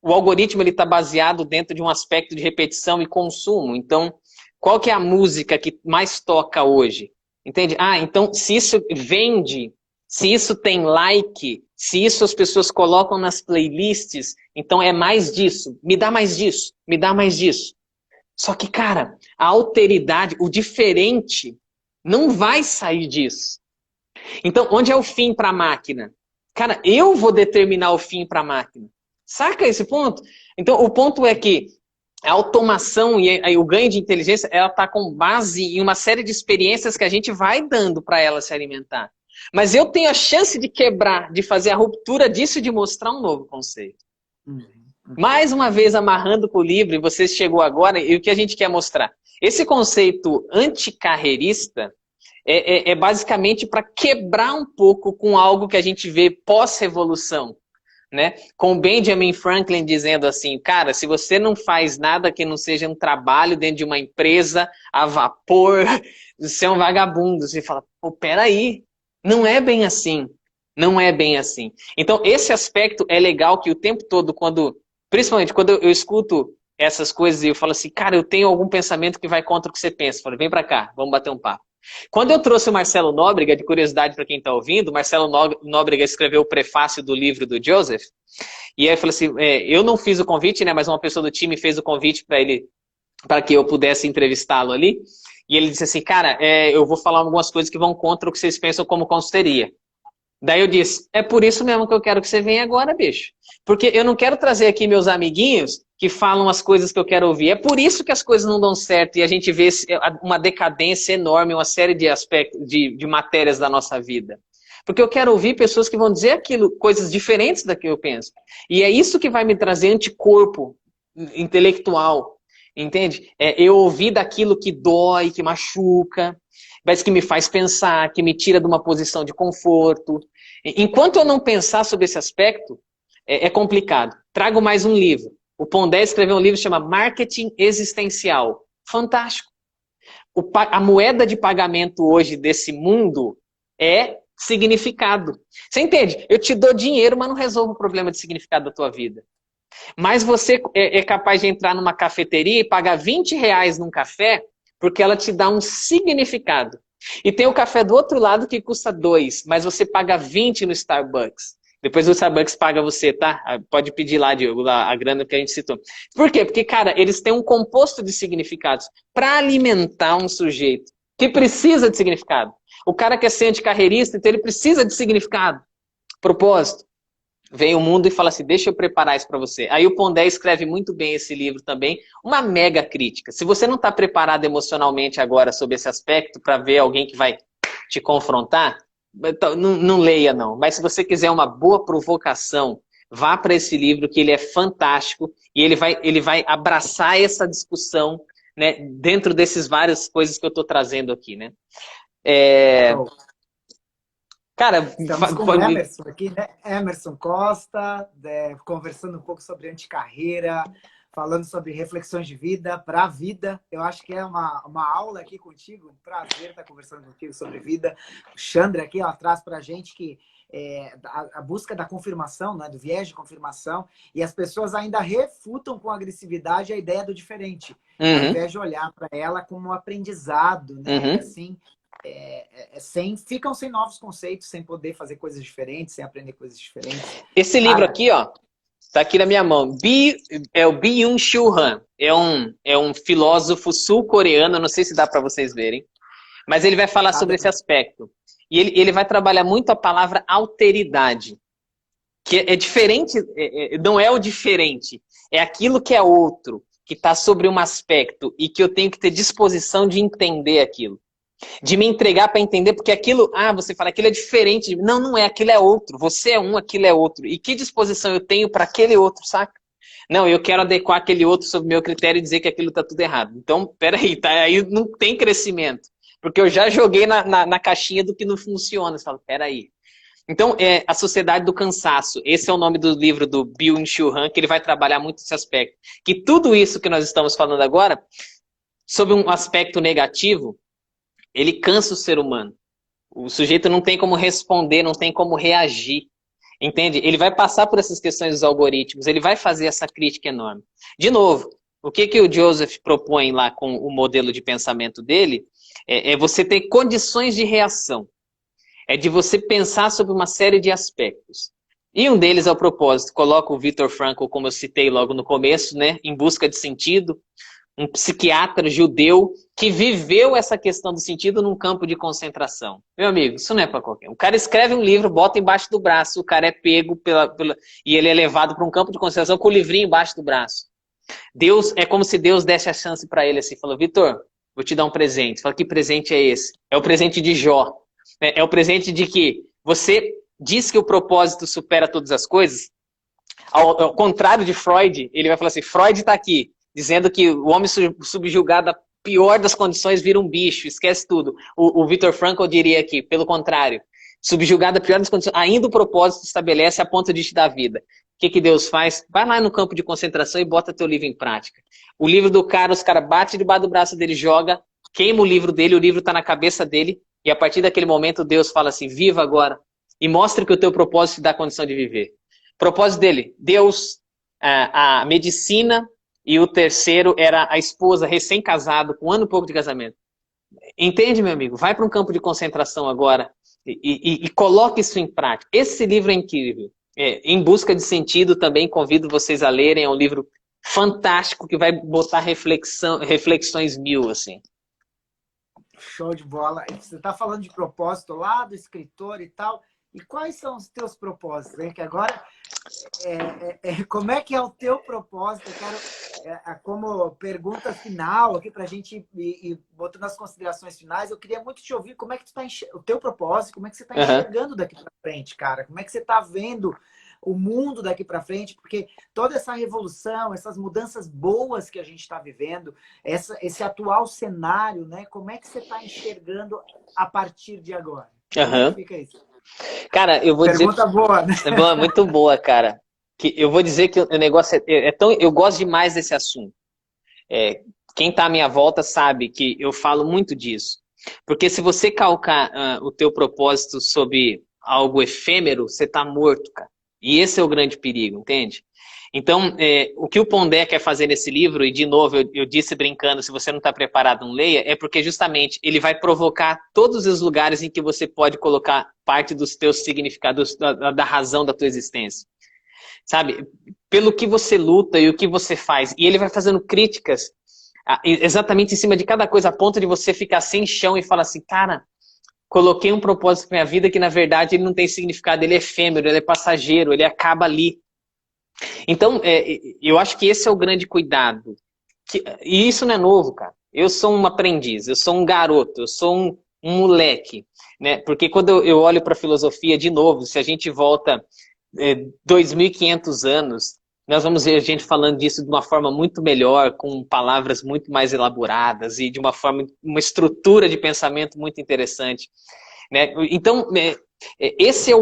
[SPEAKER 2] o algoritmo está baseado dentro de um aspecto de repetição e consumo. Então, qual que é a música que mais toca hoje? Entende? Então, se isso vende... Se isso tem like, se isso as pessoas colocam nas playlists, então é mais disso. Me dá mais disso, me dá mais disso. Só que, cara, a alteridade, o diferente, não vai sair disso. Então, onde é o fim para a máquina? Cara, eu vou determinar o fim para a máquina. Saca esse ponto? Então, o ponto é que a automação e o ganho de inteligência, ela está com base em uma série de experiências que a gente vai dando para ela se alimentar. Mas eu tenho a chance de quebrar, de fazer a ruptura disso e de mostrar um novo conceito. Mais uma vez, amarrando com o livro, e você chegou agora, e o que a gente quer mostrar? Esse conceito anticarreirista é basicamente para quebrar um pouco com algo que a gente vê pós-revolução. Né? Com Benjamin Franklin dizendo assim, cara, se você não faz nada que não seja um trabalho dentro de uma empresa a vapor, você é um vagabundo. Você fala, pô, peraí. Não é bem assim. Não é bem assim. Então, esse aspecto é legal que o tempo todo, principalmente quando eu escuto essas coisas e eu falo assim, cara, eu tenho algum pensamento que vai contra o que você pensa. Eu falo, vem pra cá, vamos bater um papo. Quando eu trouxe o Marcelo Nóbrega, de curiosidade para quem está ouvindo, o Marcelo Nóbrega escreveu o prefácio do livro do Joseph, e aí eu falei assim, eu não fiz o convite, né, mas uma pessoa do time fez o convite para que eu pudesse entrevistá-lo ali. E ele disse assim, cara, eu vou falar algumas coisas que vão contra o que vocês pensam como consultoria. Daí eu disse, é por isso mesmo que eu quero que você venha agora, bicho. Porque eu não quero trazer aqui meus amiguinhos que falam as coisas que eu quero ouvir. É por isso que as coisas não dão certo e a gente vê uma decadência enorme, uma série de aspectos, de matérias da nossa vida. Porque eu quero ouvir pessoas que vão dizer aquilo, coisas diferentes da que eu penso. E é isso que vai me trazer anticorpo intelectual, entende? É eu ouvir daquilo que dói, que machuca, mas que me faz pensar, que me tira de uma posição de conforto. Enquanto eu não pensar sobre esse aspecto, é complicado. Trago mais um livro. O Pondé escreveu um livro que chama Marketing Existencial. Fantástico. A moeda de pagamento hoje desse mundo é significado. Você entende? Eu te dou dinheiro, mas não resolvo o problema de significado da tua vida. Mas você é capaz de entrar numa cafeteria e pagar R$ 20 num café porque ela te dá um significado. E tem o café do outro lado que custa 2, mas você paga 20 no Starbucks. Depois o Starbucks paga você, tá? Pode pedir lá, Diogo, lá, a grana que a gente citou. Por quê? Porque, cara, eles têm um composto de significados para alimentar um sujeito que precisa de significado. O cara quer ser anticarreirista, então ele precisa de significado. Propósito. Vem o mundo e fala assim, deixa eu preparar isso para você. Aí o Pondé escreve muito bem esse livro também, uma mega crítica. Se você não está preparado emocionalmente agora sobre esse aspecto para ver alguém que vai te confrontar, não leia não. Mas se você quiser uma boa provocação, vá para esse livro que ele é fantástico e ele vai abraçar essa discussão, né, dentro desses várias coisas que eu estou trazendo aqui, né?
[SPEAKER 1] Show.
[SPEAKER 2] Cara,
[SPEAKER 1] Estamos com o Emerson aqui, né? Emerson Costa, conversando um pouco sobre anticarreira, falando sobre reflexões de vida para a vida. Eu acho que é uma aula aqui contigo, um prazer estar conversando contigo sobre vida. O Chandra aqui ó, traz para a gente que a busca da confirmação, né, do viés de confirmação, e as pessoas ainda refutam com agressividade a ideia do diferente, ao invés de olhar para ela como um aprendizado, né? E assim... ficam sem novos conceitos, sem poder fazer coisas diferentes, sem aprender coisas diferentes.
[SPEAKER 2] Esse livro aqui, ó, tá aqui na minha mão. É o Byung-Chul Han. É um filósofo sul-coreano, não sei se dá para vocês verem, mas ele vai falar sobre esse aspecto. E ele vai trabalhar muito a palavra alteridade, que é diferente, não é o diferente, é aquilo que é outro, que está sobre um aspecto e que eu tenho que ter disposição de entender aquilo. De me entregar para entender, porque aquilo, você fala, aquilo é diferente. Não, não é, aquilo é outro. Você é um, aquilo é outro. E que disposição eu tenho para aquele outro, saca? Não, eu quero adequar aquele outro sob meu critério e dizer que aquilo está tudo errado. Então, peraí, tá? Aí não tem crescimento. Porque eu já joguei na caixinha do que não funciona. Você fala, peraí. Então, a sociedade do cansaço. Esse é o nome do livro do Byung-Chul Han, que ele vai trabalhar muito esse aspecto. Que tudo isso que nós estamos falando agora, sobre um aspecto negativo, ele cansa o ser humano. O sujeito não tem como responder, não tem como reagir. Entende? Ele vai passar por essas questões dos algoritmos, ele vai fazer essa crítica enorme. De novo, o que o Joseph propõe lá com o modelo de pensamento dele é você ter condições de reação. É de você pensar sobre uma série de aspectos. E um deles é o propósito. Coloca o Viktor Frankl, como eu citei logo no começo, né, em busca de sentido. Um psiquiatra judeu que viveu essa questão do sentido num campo de concentração. Meu amigo, isso não é para qualquer um. O cara escreve um livro, bota embaixo do braço, o cara é pego e ele é levado para um campo de concentração com o livrinho embaixo do braço. Deus, é como se Deus desse a chance para ele assim, falou, Vitor, vou te dar um presente. Fala, que presente é esse? É o presente de Jó. É o presente de que você diz que o propósito supera todas as coisas. Ao contrário de Freud, ele vai falar assim, Freud está aqui, dizendo que o homem subjugado à pior das condições vira um bicho, esquece tudo. O Viktor Frankl diria aqui, pelo contrário, subjugado à pior das condições, ainda o propósito estabelece a ponto de te dar vida. O que Deus faz? Vai lá no campo de concentração e bota teu livro em prática. O livro do cara, os caras batem debaixo do braço dele, joga, queima o livro dele, o livro está na cabeça dele, e a partir daquele momento Deus fala assim, viva agora, e mostra que o teu propósito te dá a condição de viver. O propósito dele, Deus, a medicina, e o terceiro era a esposa recém-casado, com um ano e pouco de casamento. Entende, meu amigo? Vai para um campo de concentração agora e coloque isso em prática. Esse livro é incrível. Em Busca de Sentido, também convido vocês a lerem. É um livro fantástico que vai botar reflexões mil, assim.
[SPEAKER 1] Show de bola. Você está falando de propósito lá do escritor e tal. E quais são os teus propósitos, hein? Que agora, como é que é o teu propósito? Eu quero, como pergunta final aqui para a gente ir botando as considerações finais, eu queria muito te ouvir como é que tu tá o teu propósito, como é que você está enxergando daqui para frente, cara? Como é que você está vendo o mundo daqui para frente? Porque toda essa revolução, essas mudanças boas que a gente está vivendo, esse atual cenário, né? Como é que você está enxergando a partir de agora? Como é que fica isso?
[SPEAKER 2] Cara, eu vou
[SPEAKER 1] Pergunta boa, né?
[SPEAKER 2] É boa, muito boa, cara. Que eu vou dizer que o negócio é tão. Eu gosto demais desse assunto. Quem está à minha volta sabe que eu falo muito disso. Porque se você calcar o teu propósito sobre algo efêmero, você está morto, cara. E esse é o grande perigo, entende? Então, o que o Pondé quer fazer nesse livro, e de novo, eu disse brincando, se você não está preparado, não leia, é porque justamente ele vai provocar todos os lugares em que você pode colocar parte dos teus significados, da razão da tua existência. Sabe? Pelo que você luta e o que você faz. E ele vai fazendo críticas exatamente em cima de cada coisa, a ponto de você ficar sem chão e falar assim, cara, coloquei um propósito para minha vida que na verdade ele não tem significado, ele é efêmero, ele é passageiro, ele acaba ali. Então, eu acho que esse é o grande cuidado. E isso não é novo, cara. Eu sou um aprendiz, eu sou um garoto, eu sou um moleque. Né? Porque quando eu olho para a filosofia, de novo, se a gente volta 2.500 anos, nós vamos ver a gente falando disso de uma forma muito melhor, com palavras muito mais elaboradas e de uma estrutura de pensamento muito interessante. Né? Então, esse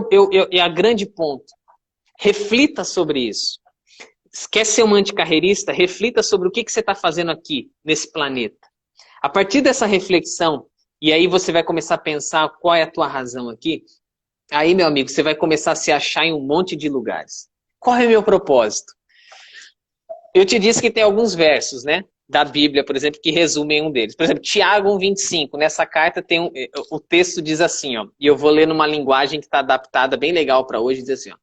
[SPEAKER 2] é a grande ponto. Reflita sobre isso. Quer ser um anticarreirista? Reflita sobre o que você está fazendo aqui, nesse planeta. A partir dessa reflexão, e aí você vai começar a pensar qual é a tua razão aqui, aí, meu amigo, você vai começar a se achar em um monte de lugares. Qual é o meu propósito? Eu te disse que tem alguns versos, né? Da Bíblia, por exemplo, que resumem um deles. Por exemplo, Tiago 1,25. Nessa carta tem o texto diz assim, ó, e eu vou ler numa linguagem que está adaptada bem legal para hoje, diz assim, ó,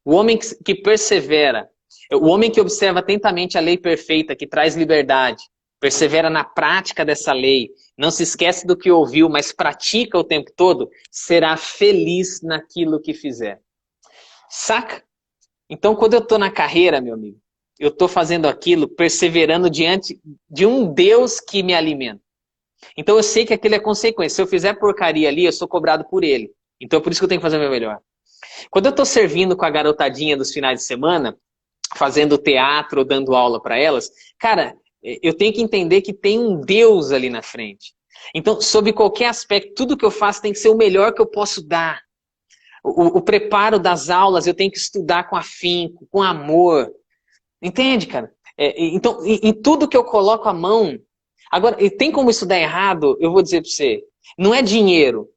[SPEAKER 2] o homem que persevera, o homem que observa atentamente a lei perfeita, que traz liberdade, persevera na prática dessa lei, não se esquece do que ouviu, mas pratica o tempo todo, será feliz naquilo que fizer. Saca? Então, quando eu estou na carreira, meu amigo, eu estou fazendo aquilo, perseverando diante de um Deus que me alimenta. Então, eu sei que aquilo é consequência. Se eu fizer porcaria ali, eu sou cobrado por ele. Então, é por isso que eu tenho que fazer o meu melhor. Quando eu estou servindo com a garotadinha dos finais de semana, fazendo teatro, dando aula para elas, cara, eu tenho que entender que tem um Deus ali na frente. Então, sob qualquer aspecto, tudo que eu faço tem que ser o melhor que eu posso dar. O preparo das aulas eu tenho que estudar com afinco, com amor. Entende, cara? Então, em tudo que eu coloco a mão... Agora, tem como isso dar errado? Eu vou dizer para você. Não é dinheiro.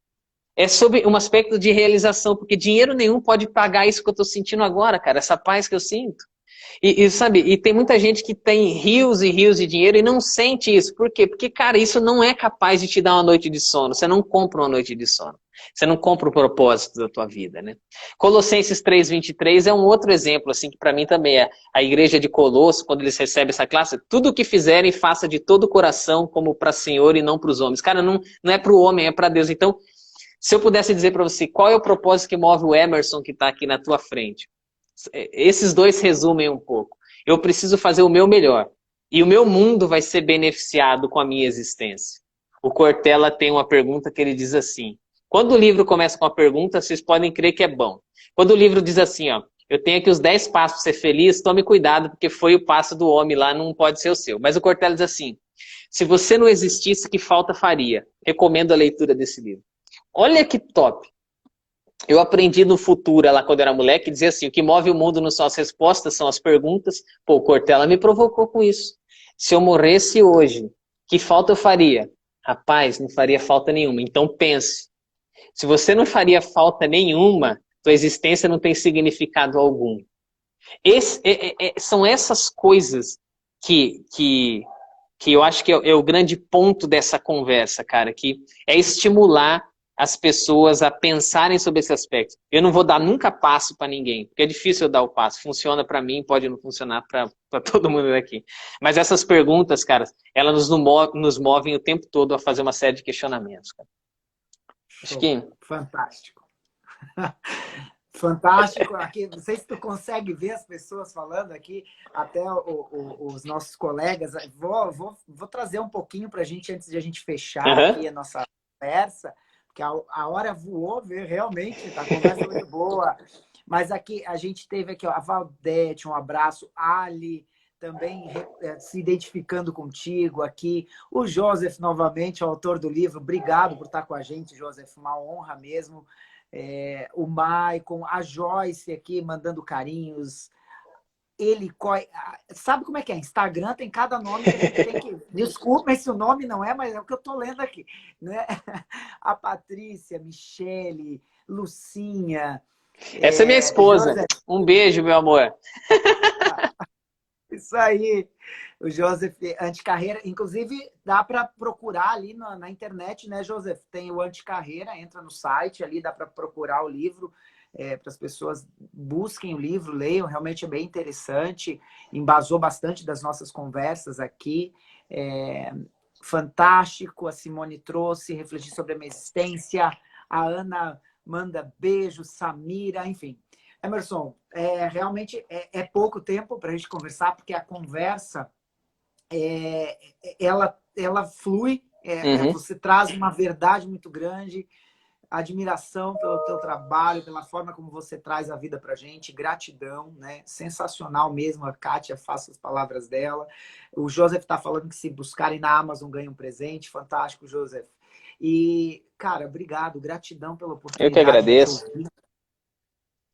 [SPEAKER 2] É sobre um aspecto de realização, porque dinheiro nenhum pode pagar isso que eu estou sentindo agora, cara, essa paz que eu sinto. Sabe, e tem muita gente que tem rios e rios de dinheiro e não sente isso. Por quê? Porque, cara, isso não é capaz de te dar uma noite de sono. Você não compra uma noite de sono. Você não compra o propósito da tua vida, né? Colossenses 3,23 é um outro exemplo, assim, que para mim também é a igreja de Colosso, quando eles recebem essa classe, tudo o que fizerem, faça de todo o coração, como para o Senhor e não para os homens. Cara, não é para o homem, é para Deus. Então, se eu pudesse dizer para você qual é o propósito que move o Emerson que está aqui na tua frente, esses dois resumem um pouco. Eu preciso fazer o meu melhor. E o meu mundo vai ser beneficiado com a minha existência. O Cortella tem uma pergunta que ele diz assim. Quando o livro começa com a pergunta, vocês podem crer que é bom. Quando o livro diz assim, ó, eu tenho aqui os 10 passos para ser feliz, tome cuidado, porque foi o passo do homem lá, não pode ser o seu. Mas o Cortella diz assim, se você não existisse, que falta faria? Recomendo a leitura desse livro. Olha que top. Eu aprendi no Futura, lá quando eu era moleque, dizia assim, o que move o mundo não são as respostas, são as perguntas. Pô, o Cortella me provocou com isso. Se eu morresse hoje, que falta eu faria? Rapaz, não faria falta nenhuma. Então pense. Se você não faria falta nenhuma, tua existência não tem significado algum. São essas coisas que eu acho que é o grande ponto dessa conversa, cara, que é estimular as pessoas a pensarem sobre esse aspecto. Eu não vou dar nunca passo para ninguém, porque é difícil eu dar o passo. Funciona para mim, pode não funcionar para todo mundo daqui. Mas essas perguntas, cara, elas nos movem o tempo todo a fazer uma série de questionamentos, cara. Acho que...
[SPEAKER 1] Fantástico. Fantástico. Aqui, não sei se tu consegue ver as pessoas falando aqui, até os nossos colegas. Vou trazer um pouquinho para a gente, antes de a gente fechar
[SPEAKER 2] Uhum.
[SPEAKER 1] aqui a nossa conversa, porque a hora voou, realmente, tá? A conversa é muito boa. Mas aqui, a gente teve aqui, ó, a Valdete, um abraço, Ali também se identificando contigo aqui, o Joseph novamente, o autor do livro, obrigado por estar com a gente, Joseph, uma honra mesmo. O Maicon, a Joyce aqui mandando carinhos. Ele sabe como é que é? Instagram tem cada nome que a gente tem que. Desculpa se o nome não é, mas é o que eu estou lendo aqui. Né? A Patrícia, Michele, Lucinha,
[SPEAKER 2] Essa é minha esposa.
[SPEAKER 1] José.
[SPEAKER 2] Um beijo, meu amor.
[SPEAKER 1] Isso aí, o Joseph Anticarreira. Inclusive, dá para procurar ali na internet, né, Joseph? Tem o Anticarreira, entra no site ali, dá para procurar o livro, para as pessoas busquem o livro, leiam, realmente é bem interessante, embasou bastante das nossas conversas aqui. Fantástico, a Simone trouxe, refletir sobre a minha existência, a Ana manda beijo, Samira, enfim. Emerson, realmente é pouco tempo para a gente conversar, porque a conversa ela flui,
[SPEAKER 2] Uhum.
[SPEAKER 1] você traz uma verdade muito grande, admiração pelo teu trabalho, pela forma como você traz a vida para a gente, gratidão, né? Sensacional mesmo, a Kátia, faça as palavras dela. O Joseph está falando que se buscarem na Amazon ganham um presente, fantástico, Joseph. E, cara, obrigado, gratidão pela
[SPEAKER 2] Eu que
[SPEAKER 1] oportunidade de
[SPEAKER 2] agradeço.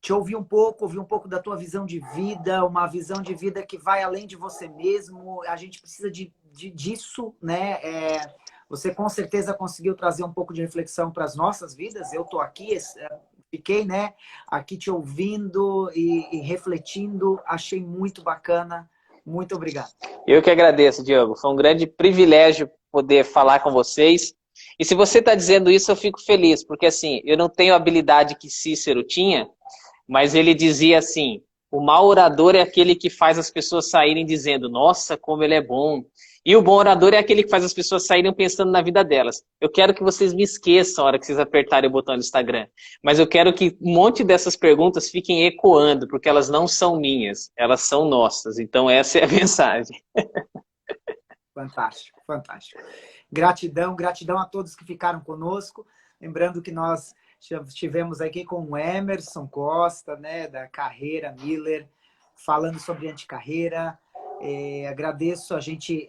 [SPEAKER 1] te ouvir um pouco da tua visão de vida, uma visão de vida que vai além de você mesmo. A gente precisa disso, né? Você com certeza conseguiu trazer um pouco de reflexão para as nossas vidas. Eu estou aqui, fiquei, né, aqui te ouvindo e refletindo. Achei muito bacana. Muito obrigado.
[SPEAKER 2] Eu que agradeço, Diogo. Foi um grande privilégio poder falar com vocês. E se você está dizendo isso, eu fico feliz, porque assim, eu não tenho a habilidade que Cícero tinha, mas ele dizia assim: o mau orador é aquele que faz as pessoas saírem dizendo, nossa, como ele é bom. E o bom orador é aquele que faz as pessoas saírem pensando na vida delas. Eu quero que vocês me esqueçam a hora que vocês apertarem o botão do Instagram. Mas eu quero que um monte dessas perguntas fiquem ecoando, porque elas não são minhas, elas são nossas. Então essa é a mensagem.
[SPEAKER 1] Fantástico, fantástico. Gratidão, gratidão a todos que ficaram conosco. Lembrando que nós estivemos aqui com o Emerson Costa, né, da Carreira Miller, falando sobre anticarreira. Agradeço a gente.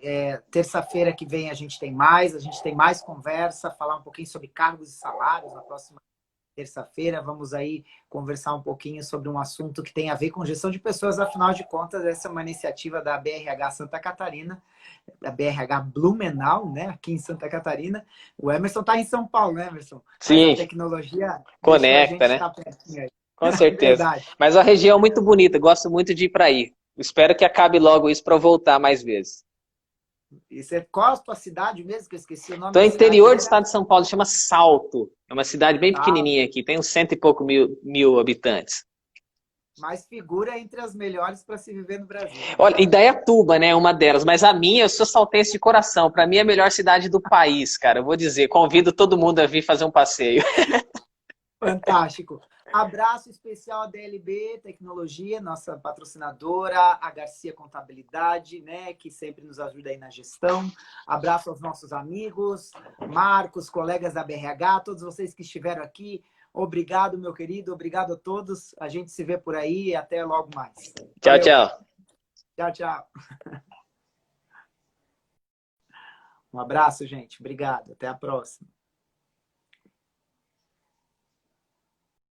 [SPEAKER 1] Terça-feira que vem a gente tem mais conversa, falar um pouquinho sobre cargos e salários na próxima terça-feira. Vamos aí conversar um pouquinho sobre um assunto que tem a ver com gestão de pessoas. Afinal de contas, essa é uma iniciativa da BRH Santa Catarina, da BRH Blumenau, né, aqui em Santa Catarina. O Emerson está em São Paulo, né, Emerson? Mas a
[SPEAKER 2] Sim,
[SPEAKER 1] tecnologia deixou a
[SPEAKER 2] conecta,
[SPEAKER 1] gente
[SPEAKER 2] né?
[SPEAKER 1] estar pertinho aí.
[SPEAKER 2] Com certeza.
[SPEAKER 1] Verdade.
[SPEAKER 2] Mas a região é muito bonita, gosto muito de ir para aí. Espero que acabe logo isso para eu voltar mais vezes.
[SPEAKER 1] Qual a tua cidade mesmo? Que eu esqueci o nome
[SPEAKER 2] Então,
[SPEAKER 1] da cidade
[SPEAKER 2] interior
[SPEAKER 1] aí.
[SPEAKER 2] do estado de São Paulo, chama Salto. É uma cidade bem
[SPEAKER 1] Tá,
[SPEAKER 2] pequenininha aqui, tem uns cento e pouco mil habitantes.
[SPEAKER 1] mas figura entre as melhores para se viver no Brasil.
[SPEAKER 2] Olha, Indaiatuba, né, é uma delas, mas a minha, eu sou saltense de coração. Para mim, é a melhor cidade do país, cara. Eu vou dizer, convido todo mundo a vir fazer um passeio.
[SPEAKER 1] Fantástico. Abraço especial à DLB Tecnologia, nossa patrocinadora, a Garcia Contabilidade, né, que sempre nos ajuda aí na gestão. Abraço aos nossos amigos, Marcos, colegas da BRH, todos vocês que estiveram aqui. Obrigado, meu querido. Obrigado a todos. A gente se vê por aí e até logo mais.
[SPEAKER 2] Tchau,
[SPEAKER 1] Valeu.
[SPEAKER 2] tchau.
[SPEAKER 1] Tchau, tchau. Um abraço, gente. Obrigado. Até a próxima.